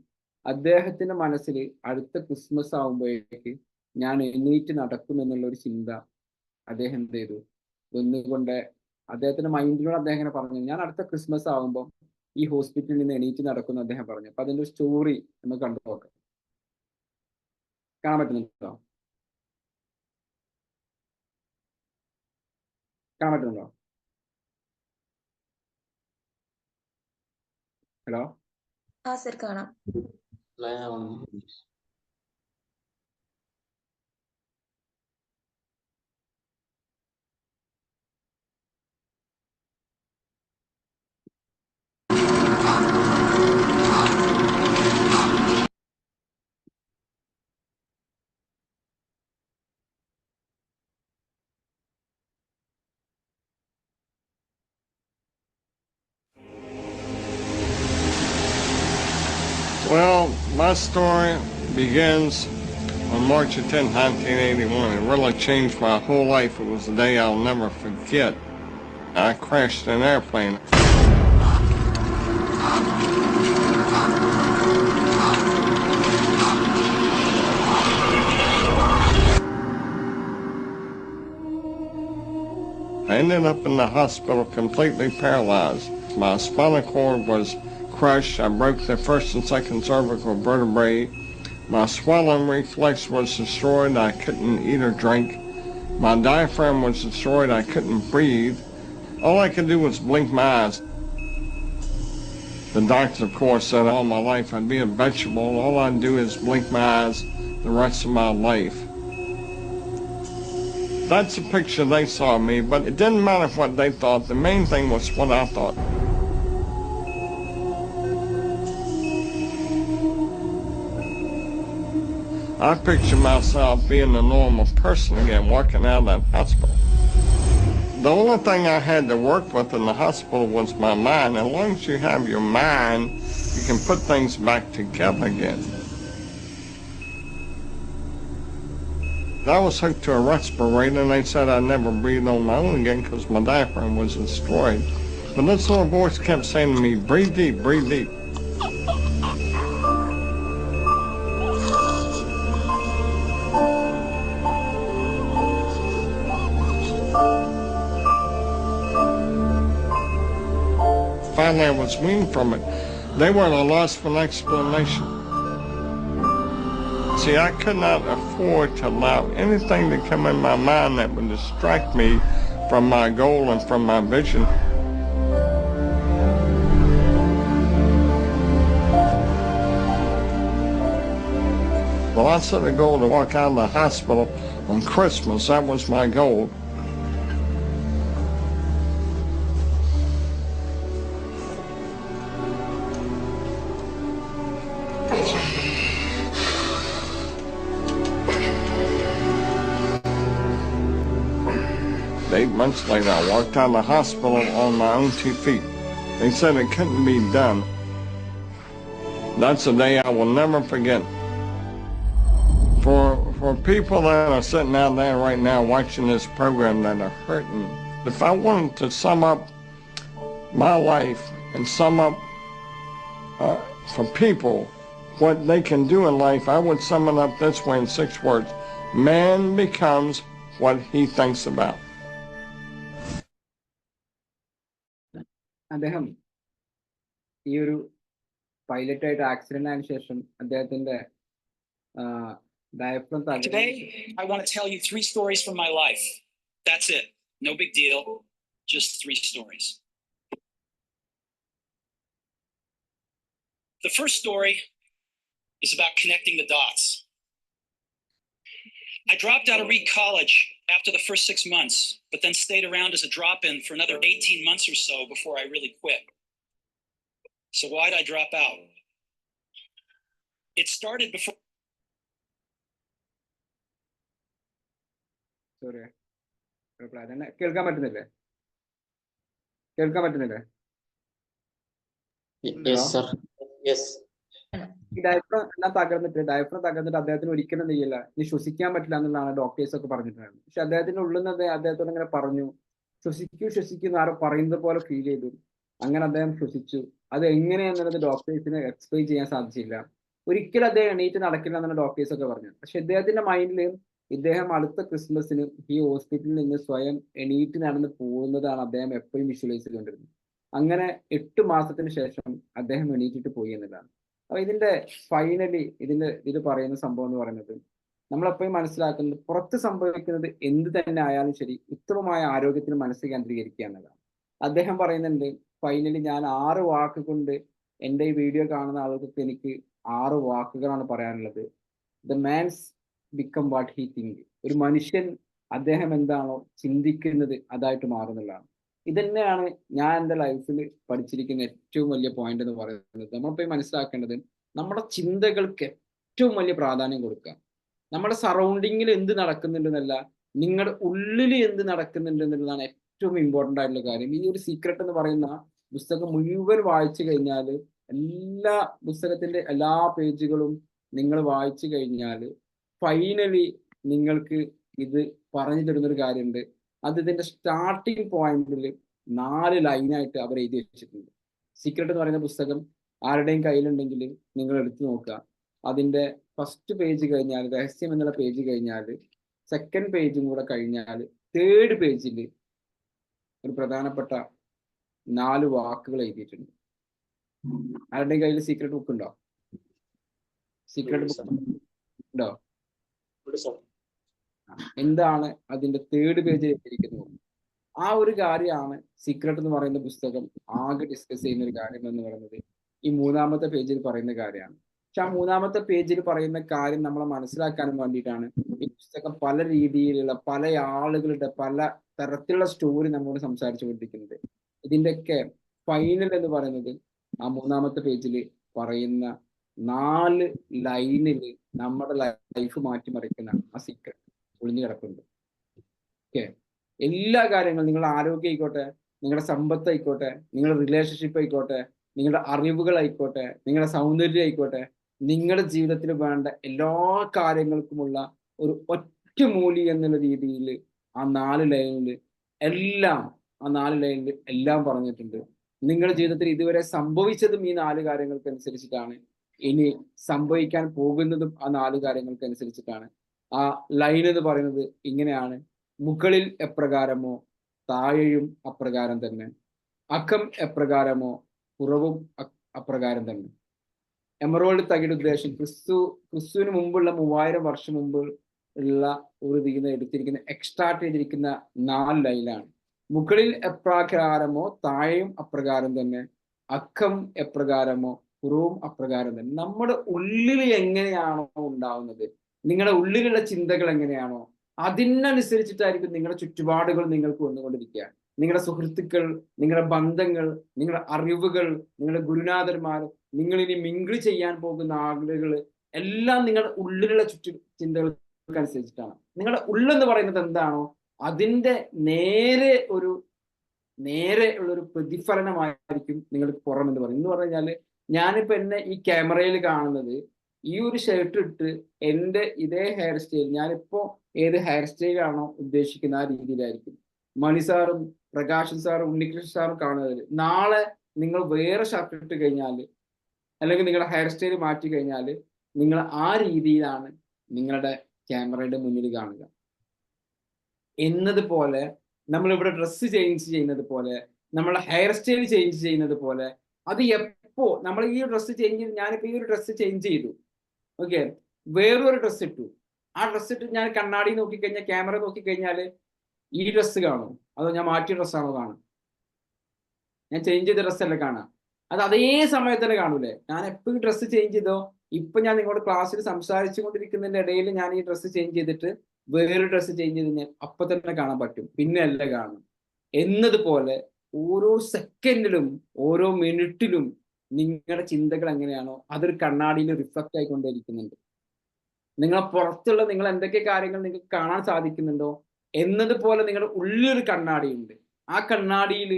അദ്ദേഹത്തിന്റെ മനസ്സിൽ അടുത്ത ക്രിസ്മസ് ആകുമ്പോഴേക്ക് ഞാൻ എണീറ്റ് നടക്കും എന്നുള്ള ഒരു ചിന്ത അദ്ദേഹം എന്ത് ചെയ്തു, ഒന്നുകൊണ്ട് അദ്ദേഹത്തിന്റെ മൈൻഡിനോട് അദ്ദേഹം ഇങ്ങനെ പറഞ്ഞു, ഞാൻ അടുത്ത ക്രിസ്മസ് ആകുമ്പോൾ ഈ ഹോസ്പിറ്റലിൽ നിന്ന് എണീറ്റ് നടക്കുമെന്ന് അദ്ദേഹം പറഞ്ഞു. അപ്പൊ അതിന്റെ ഒരു സ്റ്റോറി നമുക്ക് കണ്ടു നോക്കാം. കാണാൻ പറ്റുന്നുണ്ടോ? കാണാൻ പറ്റുന്നുണ്ടോ? ഹലോ, സർ കാണാം. Well, my story begins on March 10, 1981. It really changed my whole life. It was a day I'll never forget. I crashed an airplane. I ended up in the hospital completely paralyzed. My spinal cord was crushed. I broke the first and second cervical vertebrae. My swallowing reflex was destroyed. I couldn't eat or drink. My diaphragm was destroyed. I couldn't breathe. All I could do was blink my eyes. The doctor, of course, said all my life I'd be a vegetable. All I'd do is blink my eyes the rest of my life. That's the picture they saw of me, but it didn't matter what they thought. The main thing was what I thought. I picture myself being a normal person again, walking out of that hospital. The only thing I had to work with in the hospital was my mind. As long as you have your mind, you can put things back together again. I was hooked to a respirator, and they said I'd never breathe on my own again because my diaphragm was destroyed. But this little voice kept saying to me, breathe deep, breathe deep. Finally, I was weaned from it. They were at a loss for an explanation. See, I could not afford to allow anything to come in my mind that would distract me from my goal and from my vision. Well, I set a goal to walk out of the hospital on Christmas. That was my goal. Eight months later, I walked out of the hospital on my own 2 feet. They said it couldn't be done. That's a day I will never forget. For people that are sitting out there right now watching this program that are hurting, if I wanted to sum up my life and sum up for people what they can do in life, I would sum it up this way in 6 words. Man becomes what he thinks about. അദ്ദേഹം ഈ ഒരു പൈലറ്റായിട്ട് ആക്സിഡന്റ് ആയതിനു ശേഷം അദ്ദേഹത്തിന്റെ diaphragm Today, I want to tell you 3 stories from my life. That's it. No big deal. Just 3 stories. The first story is about connecting the dots. I dropped out of Reed College after the first 6 months, but then stayed around as a drop-in for another 18 months or so before I really quit. So why did I drop out? It started before... sorry കേൾക്കാൻ പറ്റുന്നില്ലേ? കേൾക്കാൻ പറ്റുന്നില്ലേ? ഈ ഡയഫ്രം എല്ലാം തകർന്നിട്ട് അദ്ദേഹത്തിന് ഒരിക്കലും എന്ത് ചെയ്യില്ല, ഇനി ശ്വസിക്കാൻ പറ്റില്ല എന്നുള്ളതാണ് ഡോക്ടേഴ്സ് ഒക്കെ പറഞ്ഞിട്ടുണ്ടായിരുന്നത്. പക്ഷെ അദ്ദേഹത്തിന്റെ ഉള്ളിൽ നിന്ന് അദ്ദേഹത്തോട് ഇങ്ങനെ പറഞ്ഞു, ശ്വസിക്കുന്ന ആരോ പറയുന്നത് പോലെ ഫീൽ ചെയ്തു. അങ്ങനെ അദ്ദേഹം ശ്വസിച്ചു. അത് എങ്ങനെയാന്നുള്ളത് ഡോക്ടേഴ്സിന് എക്സ്പ്ലെയിൻ ചെയ്യാൻ സാധിച്ചില്ല. ഒരിക്കലും അദ്ദേഹം എണീറ്റ് നടക്കില്ല എന്നാണ് ഡോക്ടേഴ്സ് ഒക്കെ പറഞ്ഞത്. പക്ഷെ ഇദ്ദേഹത്തിന്റെ മൈൻഡിൽ ഇദ്ദേഹം അടുത്ത ക്രിസ്മസിന് ഈ ഹോസ്പിറ്റലിൽ നിന്ന് സ്വയം എണീറ്റ് നടന്ന് പോകുന്നതാണ് അദ്ദേഹം എപ്പോഴും വിഷ്വലൈസ് ചെയ്തുകൊണ്ടിരുന്നത്. അങ്ങനെ 8 മാസത്തിന് ശേഷം അദ്ദേഹം എണീറ്റിട്ട് പോയി എന്നതാണ്. അപ്പൊ ഇതിന്റെ ഫൈനലി ഇത് പറയുന്ന സംഭവം എന്ന് പറയുന്നത്, നമ്മളെപ്പോഴും മനസ്സിലാക്കുന്നത് പുറത്ത് സംഭവിക്കുന്നത് എന്ത് തന്നെ ആയാലും ശരി ഉത്തമമായ ആരോഗ്യത്തിന് മനസ്സ് കേന്ദ്രീകരിക്കുക എന്നതാണ്. അദ്ദേഹം പറയുന്നുണ്ട്, ഫൈനലി ഞാൻ 6 വാക്ക് കൊണ്ട് എൻ്റെ ഈ വീഡിയോ കാണുന്ന ആളുകൾക്ക് എനിക്ക് 6 വാക്കുകളാണ് പറയാനുള്ളത്. The man's become what he think. ഒരു മനുഷ്യൻ അദ്ദേഹം എന്താണോ ചിന്തിക്കുന്നത് അതായിട്ട് മാറുന്നുള്ളതാണ്. ഇതന്നെയാണ് ഞാൻ എൻ്റെ ലൈഫിൽ പഠിച്ചിരിക്കുന്ന ഏറ്റവും വലിയ പോയിന്റ് എന്ന് പറയുന്നത്. നമ്മളിപ്പോൾ മനസ്സിലാക്കേണ്ടത് നമ്മുടെ ചിന്തകൾക്ക് ഏറ്റവും വലിയ പ്രാധാന്യം കൊടുക്കുക. നമ്മുടെ സറൗണ്ടിങ്ങിൽ എന്ത് നടക്കുന്നുണ്ടെന്നല്ല, നിങ്ങളുടെ ഉള്ളിൽ എന്ത് നടക്കുന്നുണ്ട് എന്നുള്ളതാണ് ഏറ്റവും ഇമ്പോർട്ടൻ്റ് ആയിട്ടുള്ള കാര്യം. ഈ ഒരു സീക്രട്ട് എന്ന് പറയുന്ന പുസ്തകം മുഴുവൻ വായിച്ചു കഴിഞ്ഞാൽ, പുസ്തകത്തിന്റെ എല്ലാ പേജുകളും നിങ്ങൾ വായിച്ചു കഴിഞ്ഞാൽ ഫൈനലി നിങ്ങൾക്ക് ഇത് പറഞ്ഞു തരുന്നൊരു കാര്യമുണ്ട്. അത് ഇതിന്റെ സ്റ്റാർട്ടിങ് പോയിന്റിൽ 4 ലൈനായിട്ട് അവർ എഴുതി വെച്ചിട്ടുണ്ട്. സീക്രട്ട് എന്ന് പറയുന്ന പുസ്തകം ആരുടെയും കയ്യിലുണ്ടെങ്കിൽ നിങ്ങൾ എടുത്തു നോക്കുക. അതിന്റെ ഫസ്റ്റ് പേജ് കഴിഞ്ഞാൽ, രഹസ്യം എന്നുള്ള പേജ് കഴിഞ്ഞാൽ, സെക്കൻഡ് പേജും കൂടെ കഴിഞ്ഞാൽ 3rd പേജിൽ ഒരു പ്രധാനപ്പെട്ട 4 വാക്കുകൾ എഴുതിയിട്ടുണ്ട്. ആരുടെയും കയ്യിൽ സീക്രട്ട് ബുക്ക് ഉണ്ടോ? സീക്രട്ട് ബുക്ക് ഉണ്ടോ? എന്താണ് അതിന്റെ 3rd പേജിൽ എഴുതിയിരിക്കുന്നത്? ആ ഒരു കാര്യമാണ് സീക്രട്ട് എന്ന് പറയുന്ന പുസ്തകം ആകെ ഡിസ്കസ് ചെയ്യുന്ന ഒരു കാര്യം എന്ന് പറയുന്നത് ഈ 3ാമത്തെ പേജിൽ പറയുന്ന കാര്യമാണ്. പക്ഷെ ആ 3ാമത്തെ പേജിൽ പറയുന്ന കാര്യം നമ്മളെ മനസ്സിലാക്കാനും വേണ്ടിയിട്ടാണ് ഈ പുസ്തകം പല രീതിയിലുള്ള പല ആളുകളുടെ പല തരത്തിലുള്ള സ്റ്റോറി നമ്മോട് സംസാരിച്ചു കൊണ്ടിരിക്കുന്നത്. ഇതിൻ്റെയൊക്കെ ഫൈനൽ എന്ന് പറയുന്നത് ആ 3ാമത്തെ പേജിൽ പറയുന്ന 4 ലൈനിൽ നമ്മുടെ ലൈഫ് മാറ്റിമറിക്കുന്ന ആ സീക്രട്ട് ഒളിഞ്ഞു കിടക്കുന്നുണ്ട്. ഓക്കെ, എല്ലാ കാര്യങ്ങളും, നിങ്ങളുടെ ആരോഗ്യം ആയിക്കോട്ടെ, നിങ്ങളുടെ സമ്പത്ത് ആയിക്കോട്ടെ, നിങ്ങളുടെ റിലേഷൻഷിപ്പ് ആയിക്കോട്ടെ, നിങ്ങളുടെ അറിവുകളായിക്കോട്ടെ, നിങ്ങളുടെ സൗന്ദര്യം ആയിക്കോട്ടെ, നിങ്ങളുടെ ജീവിതത്തിൽ വേണ്ട എല്ലാ കാര്യങ്ങൾക്കുമുള്ള ഒരു ഒറ്റമൂലി എന്നുള്ള രീതിയിൽ ആ 4 ലൈനിൽ എല്ലാം എല്ലാം പറഞ്ഞിട്ടുണ്ട്. നിങ്ങളുടെ ജീവിതത്തിൽ ഇതുവരെ സംഭവിച്ചതും ഈ 4 കാര്യങ്ങൾക്കനുസരിച്ചിട്ടാണ്. ഇനി സംഭവിക്കാൻ പോകുന്നതും ആ 4 കാര്യങ്ങൾക്കനുസരിച്ചിട്ടാണ്. ആ ലൈൻ എന്ന് പറയുന്നത് ഇങ്ങനെയാണ്: മുകളിൽ എപ്രകാരമോ താഴെയും അപ്രകാരം തന്നെ, അകം എപ്രകാരമോ പുറവും അപ്രകാരം തന്നെ. എമറോൾഡ് തകിട് ഉദ്ദേശം ക്രിസ്തുവിന് മുമ്പുള്ള 3000 വർഷം മുമ്പ് ഉള്ള ഒരു എടുത്തിരിക്കുന്ന എക്സ്ട്രാക്ട് ചെയ്തിരിക്കുന്ന 4 ലൈനാണ്. മുകളിൽ എപ്രകാരമോ താഴെയും അപ്രകാരം തന്നെ, അക്കം എപ്രകാരമോ പുറവും അപ്രകാരം തന്നെ. നമ്മുടെ ഉള്ളിൽ എങ്ങനെയാണോ ഉണ്ടാവുന്നത്, നിങ്ങളുടെ ഉള്ളിലുള്ള ചിന്തകൾ എങ്ങനെയാണോ, അതിനനുസരിച്ചിട്ടായിരിക്കും നിങ്ങളുടെ ചുറ്റുപാടുകൾ നിങ്ങൾക്ക് വന്നുകൊണ്ടിരിക്കുക. നിങ്ങളുടെ സുഹൃത്തുക്കൾ, നിങ്ങളുടെ ബന്ധങ്ങൾ, നിങ്ങളുടെ അറിവുകൾ, നിങ്ങളുടെ ഗുരുനാഥന്മാർ, നിങ്ങൾ ഇനി മിങ്കിൾ ചെയ്യാൻ പോകുന്ന ആളുകൾ എല്ലാം നിങ്ങളുടെ ഉള്ളിലുള്ള ചിന്തകൾക്കനുസരിച്ചിട്ടാണ്. നിങ്ങളുടെ ഉള്ളെന്ന് പറയുന്നത് എന്താണോ അതിന്റെ നേരെ ഉള്ളൊരു പ്രതിഫലനമായിരിക്കും നിങ്ങൾക്ക് പുറം എന്ന് പറയുന്നത്. എന്ന് പറഞ്ഞാല് ഞാനിപ്പോ എന്നെ ഈ ക്യാമറയിൽ കാണുന്നത് ഈ ഒരു ഷർട്ട് ഇട്ട് എൻ്റെ ഇതേ ഹെയർ സ്റ്റൈൽ, ഞാനിപ്പോ ഏത് ഹെയർ സ്റ്റൈലാണോ ഉദ്ദേശിക്കുന്ന ആ രീതിയിലായിരിക്കും മണി സാറും പ്രകാശൻ സാറും ഉണ്ണികൃഷ്ണൻ സാറും കാണുന്നത്. നാളെ നിങ്ങൾ വേറെ ഷർട്ട് ഇട്ട് കഴിഞ്ഞാൽ, അല്ലെങ്കിൽ നിങ്ങളുടെ ഹെയർ സ്റ്റൈൽ മാറ്റി കഴിഞ്ഞാൽ, നിങ്ങൾ ആ രീതിയിലാണ് നിങ്ങളുടെ ക്യാമറയുടെ മുന്നിൽ കാണുക. എന്നതുപോലെ നമ്മളിവിടെ ഡ്രസ്സ് ചേഞ്ച് ചെയ്യുന്നത് പോലെ, നമ്മളെ ഹെയർ സ്റ്റൈൽ ചേഞ്ച് ചെയ്യുന്നത് പോലെ, അത് എപ്പോ നമ്മൾ ഈ ഡ്രസ്സ് ചേഞ്ച് ചെയ്ത്, ഞാനിപ്പോൾ ഈ ഒരു ഡ്രസ്സ് ചേഞ്ച് ചെയ്തു, ഓക്കെ, വേറൊരു ഡ്രസ്സ് ഇട്ടു, ആ ഡ്രസ്സ് ഇട്ട് ഞാൻ കണ്ണാടി നോക്കിക്കഴിഞ്ഞാൽ, ക്യാമറ നോക്കിക്കഴിഞ്ഞാൽ ഈ ഡ്രസ്സ് കാണും, അതോ ഞാൻ മാറ്റിയ ഡ്രസ്സാണോ കാണും? ഞാൻ ചേഞ്ച് ചെയ്ത ഡ്രസ്സല്ലേ കാണാം. അത് അതേ സമയത്ത് തന്നെ കാണൂലേ? ഞാൻ എപ്പോഴും ഡ്രസ്സ് ചേഞ്ച് ചെയ്തോ, ഇപ്പൊ ഞാൻ നിങ്ങളുടെ ക്ലാസ്സിൽ സംസാരിച്ചു കൊണ്ടിരിക്കുന്നതിന്റെ ഇടയിൽ ഞാൻ ഈ ഡ്രസ്സ് ചേഞ്ച് ചെയ്തിട്ട് വേറൊരു ഡ്രസ്സ് ചേഞ്ച് ചെയ്ത് ഞാൻ അപ്പൊ തന്നെ കാണാൻ പറ്റും, പിന്നെ അല്ല കാണും. എന്നതുപോലെ ഓരോ സെക്കൻഡിലും ഓരോ മിനിറ്റിലും നിങ്ങളുടെ ചിന്തകൾ എങ്ങനെയാണോ അതൊരു കണ്ണാടിയിൽ റിഫ്ലക്റ്റ് ആയിക്കൊണ്ടേയിരിക്കുന്നുണ്ട്. നിങ്ങളെ പുറത്തുള്ള നിങ്ങൾ എന്തൊക്കെ കാര്യങ്ങൾ നിങ്ങൾക്ക് കാണാൻ സാധിക്കുന്നുണ്ടോ എന്നതുപോലെ നിങ്ങളുടെ ഉള്ളിലൊരു കണ്ണാടിയുണ്ട്. ആ കണ്ണാടിയിൽ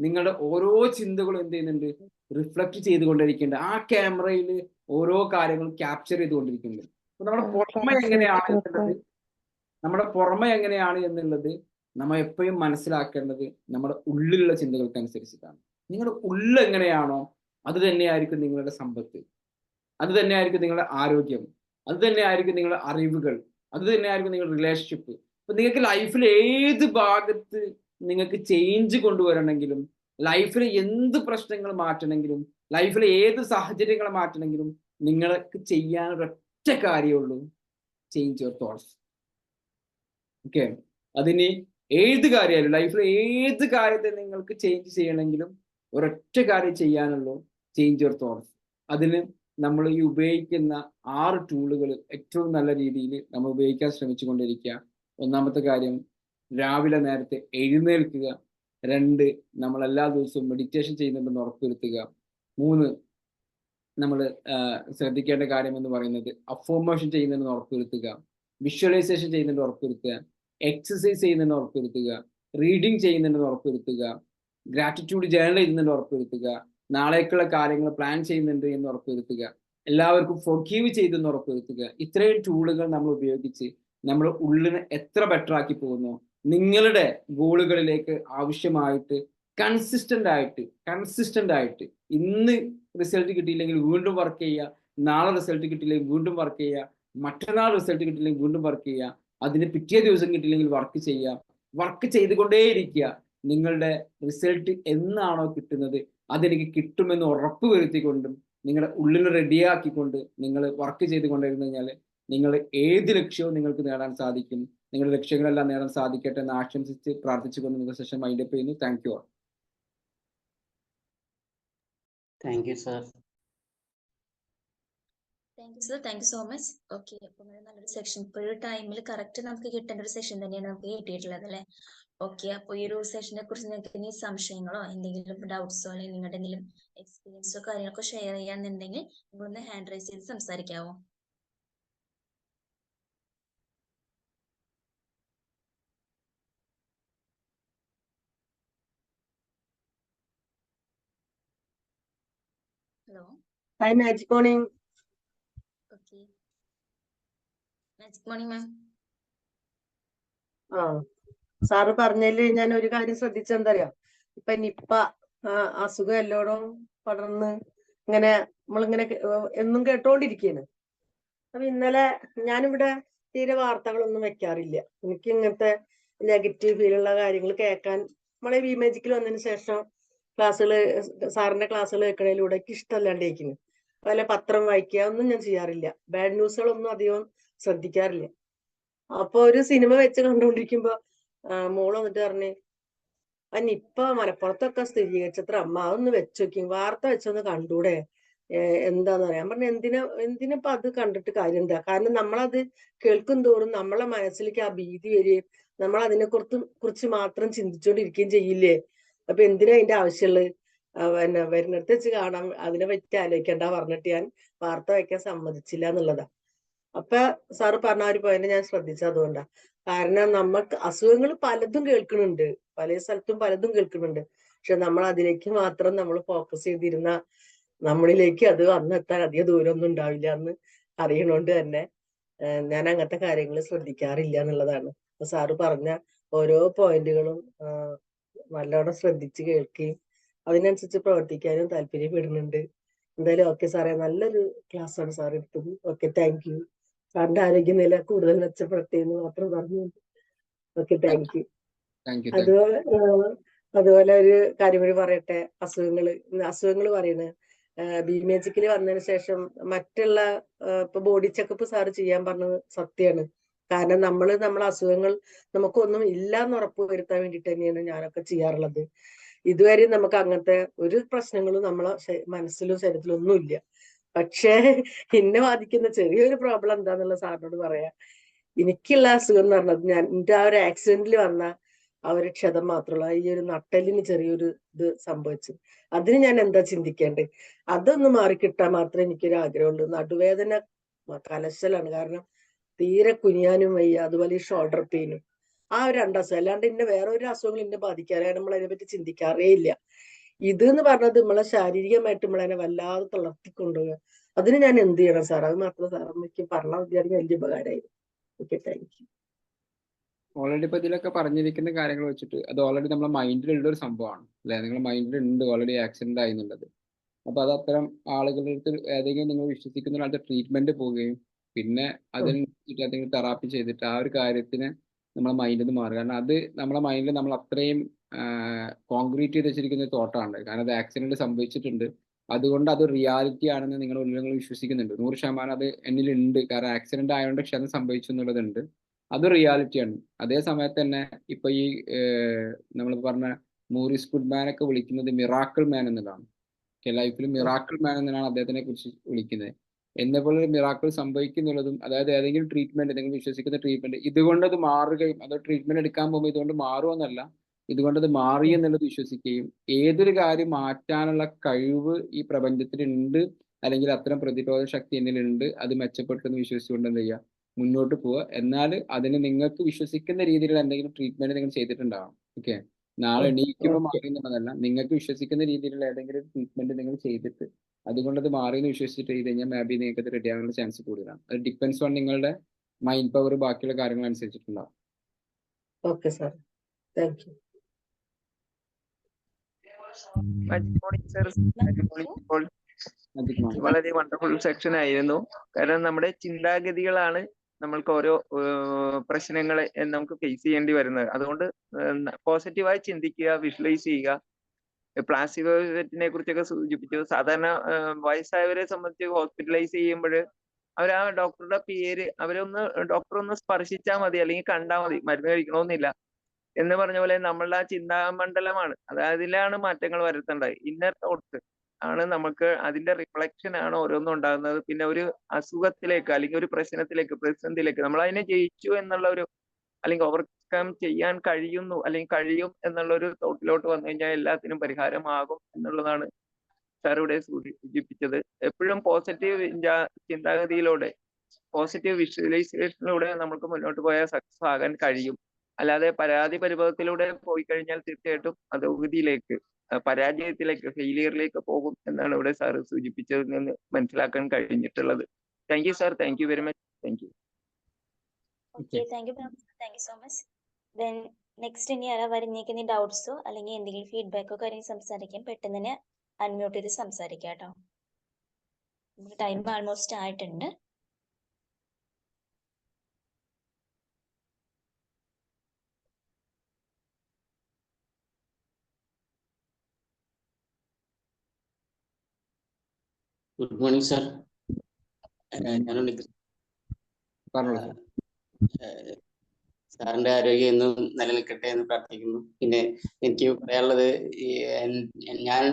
നിങ്ങളുടെ ഓരോ ചിന്തകളും എന്ത് ചെയ്യുന്നുണ്ട്? റിഫ്ലക്ട് ചെയ്തുകൊണ്ടിരിക്കുന്നുണ്ട്. ആ ക്യാമറയിൽ ഓരോ കാര്യങ്ങളും ക്യാപ്ചർ ചെയ്തുകൊണ്ടിരിക്കുന്നുണ്ട്. അപ്പൊ നമ്മുടെ പുറമെ എങ്ങനെയാണ് എന്നുള്ളത് നമ്മൾ എപ്പോഴും മനസ്സിലാക്കേണ്ടത് നമ്മുടെ ഉള്ളിലുള്ള ചിന്തകൾക്കനുസരിച്ചിട്ടാണ്. നിങ്ങളുടെ ഉള്ളിൽ എങ്ങനെയാണോ അത് തന്നെയായിരിക്കും നിങ്ങളുടെ സമ്പത്ത്, അത് തന്നെയായിരിക്കും നിങ്ങളുടെ ആരോഗ്യം, അത് തന്നെയായിരിക്കും നിങ്ങളുടെ അറിവുകൾ, അത് തന്നെയായിരിക്കും നിങ്ങളുടെ റിലേഷൻഷിപ്പ്. അപ്പൊ നിങ്ങൾക്ക് ലൈഫിൽ ഏത് ഭാഗത്ത് നിങ്ങൾക്ക് ചേഞ്ച് കൊണ്ടുവരണമെങ്കിലും, ലൈഫിൽ എന്ത് പ്രശ്നങ്ങൾ മാറ്റണമെങ്കിലും, ലൈഫിലെ ഏത് സാഹചര്യങ്ങൾ മാറ്റണമെങ്കിലും നിങ്ങൾക്ക് ചെയ്യാൻ ഒരൊറ്റ കാര്യമുള്ളൂ: ചേഞ്ച് യുവർ തോട്ട്സ്. ഓക്കെ, അതിന് ഏത് കാര്യമായാലും ലൈഫിൽ ഏത് കാര്യത്തെ നിങ്ങൾക്ക് ചേഞ്ച് ചെയ്യണമെങ്കിലും ഒരൊറ്റ കാര്യം ചെയ്യാനുള്ളൂ: ചേഞ്ച് യുവർ തോട്ട്സ്. അതിന് നമ്മൾ ഈ ഉപയോഗിക്കുന്ന 6 ടൂളുകൾ ഏറ്റവും നല്ല രീതിയിൽ നമ്മൾ ഉപയോഗിക്കാൻ ശ്രമിച്ചുകൊണ്ടിരിക്കുക. ഒന്നാമത്തെ കാര്യം, രാവിലെ നേരത്തെ എഴുന്നേൽക്കുക. 2, നമ്മൾ എല്ലാ ദിവസവും മെഡിറ്റേഷൻ ചെയ്യുന്നുണ്ടെന്ന് ഉറപ്പുവരുത്തുക. 3, നമ്മൾ ശ്രദ്ധിക്കേണ്ട കാര്യം എന്ന് പറയുന്നത് അഫോർമേഷൻ ചെയ്യുന്നതെന്ന് ഉറപ്പുവരുത്തുക, വിഷ്വലൈസേഷൻ ചെയ്യുന്നതിന് ഉറപ്പുവരുത്തുക, എക്സസൈസ് ചെയ്യുന്നതിന് ഉറപ്പുവരുത്തുക, റീഡിങ് ചെയ്യുന്നതിന് ഉറപ്പുവരുത്തുക, ഗ്രാറ്റിറ്റ്യൂഡ് ജേർണൽ ചെയ്യുന്നതിന് ഉറപ്പുവരുത്തുക, നാളേക്കുള്ള കാര്യങ്ങൾ പ്ലാൻ ചെയ്യുന്നുണ്ട് എന്ന് ഉറപ്പുവരുത്തുക, എല്ലാവർക്കും ഫൊർഗീവ് ചെയ്തെന്ന് ഉറപ്പുവരുത്തുക. ഇത്രയും ടൂളുകൾ നമ്മൾ ഉപയോഗിച്ച് നമ്മുടെ ഉള്ളിനെ എത്ര ബെറ്റർ ആക്കി പോകുന്നു, നിങ്ങളുടെ ഗോളുകളിലേക്ക് ആവശ്യമായിട്ട് കൺസിസ്റ്റന്റ് ആയിട്ട് ഇന്ന് റിസൾട്ട് കിട്ടിയില്ലെങ്കിൽ വീണ്ടും വർക്ക് ചെയ്യുക, നാളെ റിസൾട്ട് കിട്ടിയില്ലെങ്കിൽ വീണ്ടും വർക്ക് ചെയ്യുക, മറ്റന്നാൾ റിസൾട്ട് കിട്ടിയില്ലെങ്കിൽ വീണ്ടും വർക്ക് ചെയ്യുക, അതിന് പിറ്റേ ദിവസം കിട്ടിയില്ലെങ്കിൽ വർക്ക് ചെയ്യുക, വർക്ക് ചെയ്തുകൊണ്ടേയിരിക്കുക. നിങ്ങളുടെ റിസൾട്ട് എന്നാണോ കിട്ടുന്നത് അതെനിക്ക് കിട്ടുമെന്ന് ഉറപ്പ് വരുത്തിക്കൊണ്ടും നിങ്ങളുടെ ഉള്ളിൽ റെഡിയാക്കിക്കൊണ്ട് നിങ്ങൾ വർക്ക് ചെയ്തുകൊണ്ടിരുന്നു കഴിഞ്ഞാൽ നിങ്ങൾ ഏത് ലക്ഷ്യവും നിങ്ങൾക്ക് നേടാൻ സാധിക്കും. നിങ്ങളുടെ ലക്ഷ്യങ്ങളെല്ലാം നേടാൻ സാധിക്കട്ടെ എന്ന് ആശംസിച്ച് പ്രാർത്ഥിച്ചുകൊണ്ട് നിങ്ങൾ സെഷൻ മൈൻഡപ്പ് ചെയ്യുന്നു. Thank you. Thank you sir. Thank you sir, thank you so much. Okay, അപ്പൊ നല്ലൊരു സെഷൻ, ഇപ്പോൾ ഒരു ടൈമിൽ കറക്റ്റ് നമുക്ക് കിട്ടേണ്ട ഒരു സെഷൻ തന്നെയാണ് നമുക്ക് കിട്ടിയിട്ടുള്ളത് അല്ലേ? ഓക്കെ, അപ്പോൾ ഈ ഒരു സെഷനെ കുറിച്ച് നിങ്ങൾക്ക് ഇനി സംശയങ്ങളോ എന്തെങ്കിലും ഡൗട്ട്സോ അല്ലെങ്കിൽ നിങ്ങളുടെ എന്തെങ്കിലും എക്സ്പീരിയൻസോ കാര്യങ്ങളൊക്കെ ഷെയർ ചെയ്യാന്നുണ്ടെങ്കിൽ നിങ്ങളൊന്ന് ഹാൻഡ് റൈസ് ചെയ്ത് സംസാരിക്കാവോ? Hello. Hi magic morning. Okay. Magic morning ma'am. ആ സാറ് പറഞ്ഞതില് ഞാൻ ഒരു കാര്യം ശ്രദ്ധിച്ചെന്താ അറിയാം, ഇപ്പൊ നിപ്പ അസുഖം എല്ലായിടവും പടർന്ന് ഇങ്ങനെ നമ്മളിങ്ങനെ എന്നും കേട്ടോണ്ടിരിക്കുകയാണ്. അപ്പൊ ഇന്നലെ ഞാനിവിടെ തീരെ വാർത്തകളൊന്നും വെക്കാറില്ല. എനിക്ക് ഇങ്ങനത്തെ നെഗറ്റീവ് ഫീലുള്ള കാര്യങ്ങൾ കേൾക്കാൻ നമ്മളെ വി മാജിക്കിൽ വന്നതിന് ശേഷം സാറിന്റെ ക്ലാസ്സുകൾ കേൾക്കണതിലൂടെ എനിക്ക് ഇഷ്ടമല്ലാണ്ടിരിക്കുന്നു. അതുപോലെ പത്രം വായിക്കുക ഒന്നും ഞാൻ ചെയ്യാറില്ല. ബാഡ് ന്യൂസുകളൊന്നും അധികം ശ്രദ്ധിക്കാറില്ല. അപ്പൊ ഒരു സിനിമ വെച്ച് കണ്ടുകൊണ്ടിരിക്കുമ്പോ മോള് വന്നിട്ട് പറഞ്ഞ് നിപ്പ മലപ്പുറത്തൊക്കെ സ്ഥിരീകരിച്ചത്ര അമ്മ അതൊന്ന് വെച്ചോക്കി, വാർത്ത വെച്ചൊന്ന് കണ്ടൂടെ, എന്താന്ന് പറയാൻ പറഞ്ഞ എന്തിനിപ്പോ അത് കണ്ടിട്ട് കാര്യം എന്താ? കാരണം നമ്മളത് കേൾക്കും തോറും നമ്മളെ മനസ്സിലേക്ക് ആ ഭീതി വരികയും നമ്മൾ അതിനെ കുറിച്ച് മാത്രം ചിന്തിച്ചുകൊണ്ടിരിക്കുകയും ചെയ്യില്ലേ. അപ്പൊ എന്തിനാ അതിന്റെ ആവശ്യമുള്ളത്? പിന്നെ വരുന്നിടത്ത് വെച്ച് കാണാം, അതിനെ പറ്റി ആലോചിക്കണ്ട പറഞ്ഞിട്ട് ഞാൻ വാർത്ത വയ്ക്കാൻ സമ്മതിച്ചില്ല എന്നുള്ളതാ. അപ്പൊ സാറ് പറഞ്ഞ ഒരു പോയിന്റ് ഞാൻ ശ്രദ്ധിച്ചത് അതുകൊണ്ടാ. കാരണം നമുക്ക് അസുഖങ്ങൾ പലതും കേൾക്കുന്നുണ്ട്, പല സ്ഥലത്തും പലതും കേൾക്കുന്നുണ്ട്. പക്ഷെ നമ്മൾ അതിലേക്ക് മാത്രം നമ്മൾ ഫോക്കസ് ചെയ്തിരുന്ന നമ്മളിലേക്ക് അത് വന്നെത്താൻ അധികം ദൂരമൊന്നും ഉണ്ടാവില്ല എന്ന് അറിയണോണ്ട് തന്നെ ഞാൻ അങ്ങനത്തെ കാര്യങ്ങൾ ശ്രദ്ധിക്കാറില്ല എന്നുള്ളതാണ്. അപ്പൊ സാറ് പറഞ്ഞ ഓരോ പോയിന്റുകളും നല്ലോണം ശ്രദ്ധിച്ച് കേൾക്കുകയും അതിനനുസരിച്ച് പ്രവർത്തിക്കാനും താല്പര്യപ്പെടുന്നുണ്ട്. എന്തായാലും ഓക്കെ സാറേ, നല്ലൊരു ക്ലാസ് ആണ് സാർ എടുത്തത്. Okay, thank U. സാറിന്റെ ആരോഗ്യനില കൂടുതൽ മെച്ചപ്പെടുത്തിയെന്ന് മാത്രം പറഞ്ഞു. Okay, thank U. അതുപോലെ ഒരു കാര്യം കൂടി പറയട്ടെ. അസുഖങ്ങൾ പറയുന്നത് ബി മാജിക്കിൽ വന്നതിന് ശേഷം മറ്റുള്ള ഇപ്പൊ ബോഡി ചെക്കപ്പ് സാറ് ചെയ്യാൻ പറഞ്ഞത് സത്യമാണ്. കാരണം നമ്മളെ അസുഖങ്ങൾ നമുക്കൊന്നും ഇല്ല എന്ന് ഉറപ്പ് വരുത്താൻ വേണ്ടിയിട്ട് തന്നെയാണ് ഞാനൊക്കെ ചെയ്യാറുള്ളത്. ഇതുവരെ നമുക്ക് അങ്ങനത്തെ ഒരു പ്രശ്നങ്ങളും നമ്മളെ മനസ്സിലും ശരീരത്തിലും ഒന്നുമില്ല. പക്ഷേ എന്നെ ബാധിക്കുന്ന ചെറിയൊരു പ്രോബ്ലം എന്താന്നുള്ള സാറിനോട് പറയാം. എനിക്കുള്ള അസുഖം എന്ന് പറഞ്ഞത് എന്റെ ആ ഒരു ആക്സിഡന്റിൽ വന്ന ആ ഒരു ക്ഷതം മാത്രമുള്ള ഈ ഒരു നട്ടെല്ലിന് ചെറിയൊരു ഇത് സംഭവിച്ചു. അതിന് ഞാൻ എന്താ ചിന്തിക്കേണ്ടത്? അതൊന്ന് മാറിക്കിട്ടാൻ മാത്രമേ എനിക്കൊരു ആഗ്രഹമുള്ളൂ. നടുവേദന കലശലാണ്, കാരണം തീരെ കുനിയാനും വയ്യ. അതുപോലെ ഈ ഷോൾഡർ പെയിനും, ആ ഒരു രണ്ടസുഖം. അല്ലാണ്ട് ഇന്നെ വേറെ ഒരു അസുഖങ്ങൾ എന്നെ ബാധിക്കാതെ നമ്മൾ അതിനെ പറ്റി ചിന്തിക്കാറേ ഇല്ല. ഇത് എന്ന് പറഞ്ഞത് നമ്മളെ ശാരീരികമായിട്ട് നമ്മളതിനെ വല്ലാതെ തളർത്തിക്കൊണ്ടുപോകുക. അതിന് ഞാൻ എന്ത് ചെയ്യണം സാർ? അത് മാത്രം സാർ എനിക്ക് പറഞ്ഞാൽ മതിയാണെങ്കിൽ വലിയ ഉപകാരമായിരുന്നു. Okay, thank U. ഓൾറെഡി ഇപ്പൊ ഇതിലൊക്കെ പറഞ്ഞിരിക്കുന്ന കാര്യങ്ങൾ വെച്ചിട്ട് അത് ഓൾറെഡി നമ്മളെ മൈൻഡിലുള്ള ഒരു സംഭവമാണ് അല്ലെ? നിങ്ങളുടെ മൈൻഡിൽ ഉണ്ട് ഓൾറെഡി ആക്സിഡന്റ് ആയി എന്നുള്ളത്. അപ്പൊ അത് അത്തരം ആളുകളുടെ അടുത്ത് ഏതെങ്കിലും നിങ്ങൾ വിശ്വസിക്കുന്ന ഒരാളുടെ ട്രീറ്റ്മെന്റ് പോവുകയും പിന്നെ അതിനനുസരിച്ചിട്ട് എന്തെങ്കിലും തെറാപ്പി ചെയ്തിട്ട് ആ ഒരു കാര്യത്തിന് നമ്മളെ മൈൻഡിൽ നിന്ന് മാറുക. കാരണം അത് നമ്മളെ മൈൻഡിൽ നമ്മൾ അത്രയും കോൺക്രീറ്റ് ചെയ്ത് വെച്ചിരിക്കുന്ന ഒരു തോട്ടാണ്. കാരണം അത് ആക്സിഡന്റ് സംഭവിച്ചിട്ടുണ്ട്, അതുകൊണ്ട് അത് റിയാലിറ്റി ആണെന്ന് നിങ്ങൾ വിശ്വസിക്കുന്നുണ്ട്. 100% അത് എന്നിലുണ്ട്. കാരണം ആക്സിഡന്റ് ആയതുകൊണ്ട് ക്ഷതം സംഭവിച്ചു എന്നുള്ളതുണ്ട്, അത് റിയാലിറ്റിയാണ്. അതേ സമയത്ത് തന്നെ ഇപ്പൊ ഈ നമ്മൾ പറഞ്ഞ മൂറിസ് ഗുഡ്മാനൊക്കെ വിളിക്കുന്നത് മിറാക്കിൾ മാൻ എന്നതാണ്. ലൈഫിൽ മിറാക്കിൾ മാൻ എന്നാണ് അദ്ദേഹത്തിനെ കുറിച്ച് വിളിക്കുന്നത്. എന്നെപ്പോലെ ഒരു മിറാക്കിൾ സംഭവിക്കുന്നുള്ളതും, അതായത് ഏതെങ്കിലും ട്രീറ്റ്മെന്റ്, നിങ്ങൾ വിശ്വസിക്കുന്ന ട്രീറ്റ്മെന്റ് ഇതുകൊണ്ട് അത് മാറുകയും, അത് ട്രീറ്റ്മെന്റ് എടുക്കാൻ പോകുമ്പോൾ ഇതുകൊണ്ട് മാറുമെന്നല്ല, ഇതുകൊണ്ടത് മാറി എന്നുള്ളത് വിശ്വസിക്കുകയും ഏതൊരു കാര്യം മാറ്റാനുള്ള കഴിവ് ഈ പ്രപഞ്ചത്തിലുണ്ട്, അല്ലെങ്കിൽ അത്തരം പ്രതിരോധ ശക്തി എന്നിലുണ്ട്, അത് മെച്ചപ്പെട്ടെന്ന് വിശ്വസിച്ചുകൊണ്ട് എന്ത് ചെയ്യുക, മുന്നോട്ട് പോവുക. എന്നാൽ അതിന് നിങ്ങൾക്ക് വിശ്വസിക്കുന്ന രീതിയിലുള്ള എന്തെങ്കിലും ട്രീറ്റ്മെന്റ് നിങ്ങൾ ചെയ്തിട്ടുണ്ടാവണം. ഓക്കെ, നാളെ എണീക്കുമ്പോൾ മാറി എന്നുള്ളതല്ല, നിങ്ങൾക്ക് വിശ്വസിക്കുന്ന രീതിയിലുള്ള ഏതെങ്കിലും ട്രീറ്റ്മെന്റ് നിങ്ങൾ ചെയ്തിട്ട് അതുകൊണ്ടത് മാറിയെന്ന് വിശ്വസിച്ചിട്ട് ചെയ്ത് കഴിഞ്ഞാൽ മേ ബി നിങ്ങൾക്ക് അത് റെഡി ആകാനുള്ള ചാൻസ് കൂടുതലാണ്. അത് ഡിപ്പെൻസ് ഓൺ നിങ്ങളുടെ മൈൻഡ് പവർ, ബാക്കിയുള്ള കാര്യങ്ങൾ അനുസരിച്ചിട്ടുണ്ടാവും. Okay sir, thank you. വളരെ വണ്ടർഫുൾ സെക്ഷൻ ആയിരുന്നു. കാരണം നമ്മുടെ ചിന്താഗതികളാണ് നമ്മൾക്ക് ഓരോ പ്രശ്നങ്ങളെ നമുക്ക് ഫേസ് ചെയ്യേണ്ടി വരുന്നത്. അതുകൊണ്ട് പോസിറ്റീവായി ചിന്തിക്കുക, വിഷ്വലൈസ് ചെയ്യുക. പ്ലാസിബോ ഇഫക്റ്റിനെ കുറിച്ചൊക്കെ സൂചിപ്പിച്ചു. സാധാരണ വയസ്സായവരെ സംബന്ധിച്ച് ഹോസ്പിറ്റലൈസ് ചെയ്യുമ്പോൾ അവർ ആ ഡോക്ടറുടെ പേര് ഡോക്ടർ ഒന്ന് സ്പർശിച്ചാൽ മതി, അല്ലെങ്കിൽ കണ്ടാൽ മതി, മരുന്ന് കഴിക്കണമെന്നില്ല എന്ന് പറഞ്ഞ പോലെ നമ്മളുടെ ആ ചിന്താമണ്ഡലമാണ് അതിലാണ് മാറ്റങ്ങൾ വരുത്തേണ്ടത്. ഇന്നർ തോട്ട്സ് ആണ് നമുക്ക് അതിന്റെ റിഫ്ലക്ഷൻ ആണ് ഓരോന്നും ഉണ്ടാകുന്നത്. പിന്നെ ഒരു അസുഖത്തിലേക്ക് അല്ലെങ്കിൽ ഒരു പ്രശ്നത്തിലേക്ക്, പ്രതിസന്ധിയിലേക്ക് നമ്മൾ അതിനെ ജയിച്ചു എന്നുള്ള ഒരു, അല്ലെങ്കിൽ ഓവർകം ചെയ്യാൻ കഴിയുന്നു അല്ലെങ്കിൽ കഴിയും എന്നുള്ള ഒരു തോട്ടിലോട്ട് വന്നു കഴിഞ്ഞാൽ എല്ലാത്തിനും പരിഹാരമാകും എന്നുള്ളതാണ് സാർ ഇവിടെ സൂചിപ്പിച്ചത്. എപ്പോഴും പോസിറ്റീവ് ചിന്താഗതിയിലൂടെ, പോസിറ്റീവ് വിഷ്വലൈസേഷനിലൂടെ നമുക്ക് മുന്നോട്ട് പോയാൽ സക്സസ് ആകാൻ കഴിയും. അല്ലാതെ പരാതി പരിഭവത്തിലൂടെ പോയി കഴിഞ്ഞാൽ തീർച്ചയായിട്ടും അധോഗതിയിലേക്ക് പരാജയത്തിലേക്ക് ഫെയിലിയറിലേക്ക് പോകും എന്നാണ് ഇവിടെ സാറ് സൂചിപ്പിച്ചതിൽ നിന്ന് മനസ്സിലാക്കാൻ കഴിഞ്ഞിട്ടുള്ളത്. Thank you sir, thank you very much, thank you. Okay, thank you so much. Then next ഇനി ആരാ വരുന്നേക്കുന്ന ഡൗട്ട്സോ അല്ലെങ്കിൽ എന്തെങ്കിലും ഫീഡ്ബാക്കോ കാര്യം സംസാരിക്കാൻ പെട്ടെന്ന് തന്നെ അൺമ്യൂട്ട് ചെയ്ത് സംസാരിക്കാം കേട്ടോ. നമുക്ക് ടൈം ആൾമോസ്റ്റ് ആയിട്ടുണ്ട്. Good morning sir. ഞാനുണ്ട്. പറഞ്ഞോളൂ സാർ. സാറിന്റെ ആരോഗ്യം എന്നും നിലനിൽക്കട്ടെ എന്ന് പ്രാർത്ഥിക്കുന്നു. പിന്നെ എനിക്ക് പറയാനുള്ളത്, ഞാൻ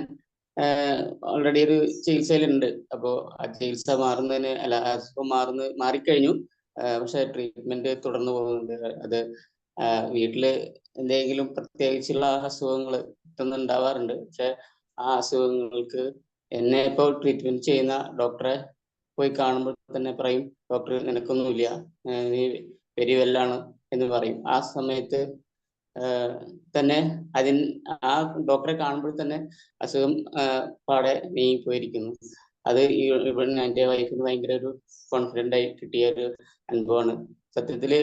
ഓൾറെഡി ഒരു ചികിത്സയിലുണ്ട്. അപ്പോൾ ആ ചികിത്സ മാറുന്നതിന് അസുഖം മാറിക്കഴിഞ്ഞു. പക്ഷെ ട്രീറ്റ്മെന്റ് തുടർന്ന് പോകുന്നുണ്ട്. അത് വീട്ടില് എന്തെങ്കിലും പ്രത്യേകിച്ചുള്ള അസുഖങ്ങൾ ഉണ്ടാവാറുണ്ട്. പക്ഷെ ആ അസുഖങ്ങൾക്ക് എന്നെ ഇപ്പോൾ ട്രീറ്റ്മെന്റ് ചെയ്യുന്ന ഡോക്ടറെ പോയി കാണുമ്പോൾ തന്നെ പറയും, ഡോക്ടർ നിനക്കൊന്നുമില്ല, നീ വെരി വെല്ലാണ് എന്ന് പറയും. ആ സമയത്ത് തന്നെ ആ ഡോക്ടറെ കാണുമ്പോൾ തന്നെ അസുഖം പാടെ നീങ്ങി പോയിരിക്കുന്നു. അത് ഇവിടെ എൻ്റെ വൈഫിന് ഭയങ്കര ഒരു കോൺഫിഡന്റ് ആയി കിട്ടിയ ഒരു അനുഭവമാണ്. സത്യത്തില്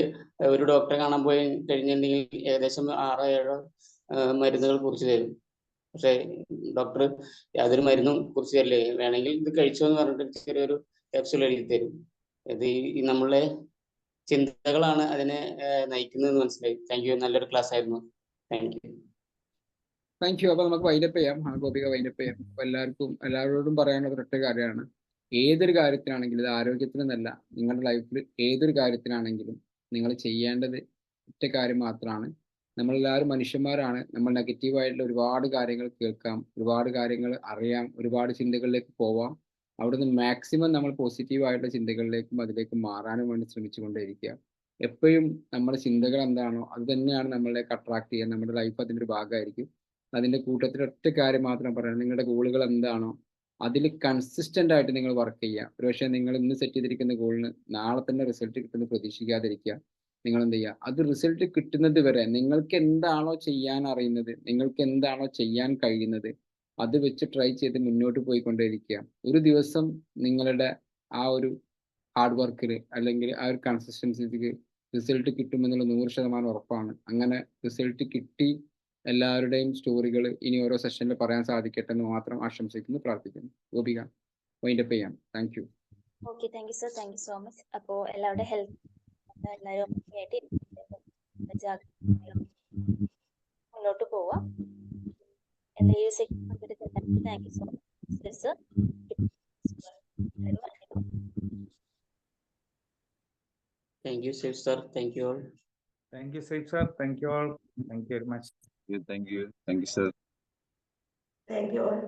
ഒരു ഡോക്ടറെ കാണാൻ പോയി കഴിഞ്ഞിട്ടുണ്ടെങ്കിൽ ഏകദേശം 6-7 മരുന്നുകൾ കുറിച്ച് തരും. പക്ഷെ ഡോക്ടർ യാതൊരു മരുന്നും കുറിച്ച് തരില്ലേ, വേണമെങ്കിൽ ഇത് കഴിച്ചോ എന്ന് പറഞ്ഞിട്ട് ചെറിയൊരു ക്യാപ്സ്യൂൾ എഴുതി തരും. ഇത് നമ്മളെ ചിന്തകളാണ് അതിനെ നയിക്കുന്നതെന്ന് മനസ്സിലായി. താങ്ക് യു, നല്ലൊരു ക്ലാസ് ആയിരുന്നു. Thank you. Thank you. അപ്പൊ നമുക്ക് വൈൻഡപ്പ് ചെയ്യാം. ഗോപിക വൈൻഡപ്പ് ചെയ്യാം. അപ്പൊ എല്ലാവരോടും പറയാനുള്ള ഒരൊറ്റ കാര്യമാണ്, ഏതൊരു കാര്യത്തിനാണെങ്കിലും, ഇത് ആരോഗ്യത്തിനെന്നല്ല, നിങ്ങളുടെ ലൈഫിൽ ഏതൊരു കാര്യത്തിനാണെങ്കിലും നിങ്ങൾ ചെയ്യേണ്ടത് ഒറ്റ കാര്യം മാത്രമാണ്. നമ്മളെല്ലാവരും മനുഷ്യന്മാരാണ്. നമ്മൾ നെഗറ്റീവായിട്ടുള്ള ഒരുപാട് കാര്യങ്ങൾ കേൾക്കാം, ഒരുപാട് കാര്യങ്ങൾ അറിയാം, ഒരുപാട് ചിന്തകളിലേക്ക് പോവാം. അവിടുന്ന് മാക്സിമം നമ്മൾ പോസിറ്റീവായിട്ടുള്ള ചിന്തകളിലേക്കും അതിലേക്ക് മാറാനും വേണ്ടി ശ്രമിച്ചുകൊണ്ടേയിരിക്കുക. എപ്പോഴും നമ്മുടെ ചിന്തകൾ എന്താണോ അത് തന്നെയാണ് നമ്മളിലേക്ക് അട്രാക്ട് ചെയ്യുക. നമ്മുടെ ലൈഫ് അതിൻ്റെ ഒരു ഭാഗമായിരിക്കും. അതിൻ്റെ കൂട്ടത്തിൽ ഒറ്റ കാര്യം മാത്രം പറയാം, നിങ്ങളുടെ ഗോളുകൾ എന്താണോ അതിൽ കൺസിസ്റ്റൻ്റ് ആയിട്ട് നിങ്ങൾ വർക്ക് ചെയ്യുക. ഒരുപക്ഷെ നിങ്ങൾ ഇന്ന് സെറ്റ് ചെയ്തിരിക്കുന്ന ഗോളിന് നാളെ തന്നെ റിസൾട്ട് കിട്ടുമെന്ന് പ്രതീക്ഷിക്കാതിരിക്കുക. നിങ്ങൾ എന്ത് ചെയ്യുക, അത് റിസൾട്ട് കിട്ടുന്നത് വരെ നിങ്ങൾക്ക് എന്താണോ ചെയ്യാൻ അറിയുന്നത്, നിങ്ങൾക്ക് എന്താണോ ചെയ്യാൻ കഴിയുന്നത്, അത് വെച്ച് ട്രൈ ചെയ്ത് മുന്നോട്ട് പോയിക്കൊണ്ടേയിരിക്കുക. ഒരു ദിവസം നിങ്ങളുടെ ആ ഒരു ഹാർഡ് വർക്കിൽ അല്ലെങ്കിൽ ആ ഒരു കൺസിസ്റ്റൻസിക്ക് റിസൾട്ട് കിട്ടുമെന്നുള്ള 100% ഉറപ്പാണ്. അങ്ങനെ റിസൾട്ട് കിട്ടി എല്ലാവരുടെയും സ്റ്റോറികൾ ഇനി ഓരോ സെഷനിൽ പറയാൻ സാധിക്കട്ടെ എന്ന് മാത്രം ആശംസിക്കുന്നു, പ്രാർത്ഥിക്കുന്നു. ഗോപിക, വൈൻഡപ്പ് ചെയ്യാം. Thank you. Okay, thank you sir, thank you so much. അപ്പോൾ എല്ലാവരുടെ ഹെൽത്ത് എല്ലാവരും ആയിട്ട് മുന്നോട്ട് പോവാം. എന്തെങ്കിലും section thank you so much sir. Thank you, Shiv sir. Thank you all. Thank you, Shiv sir. Thank you all. Thank you very much. Thank you. Thank you, sir. Thank you all.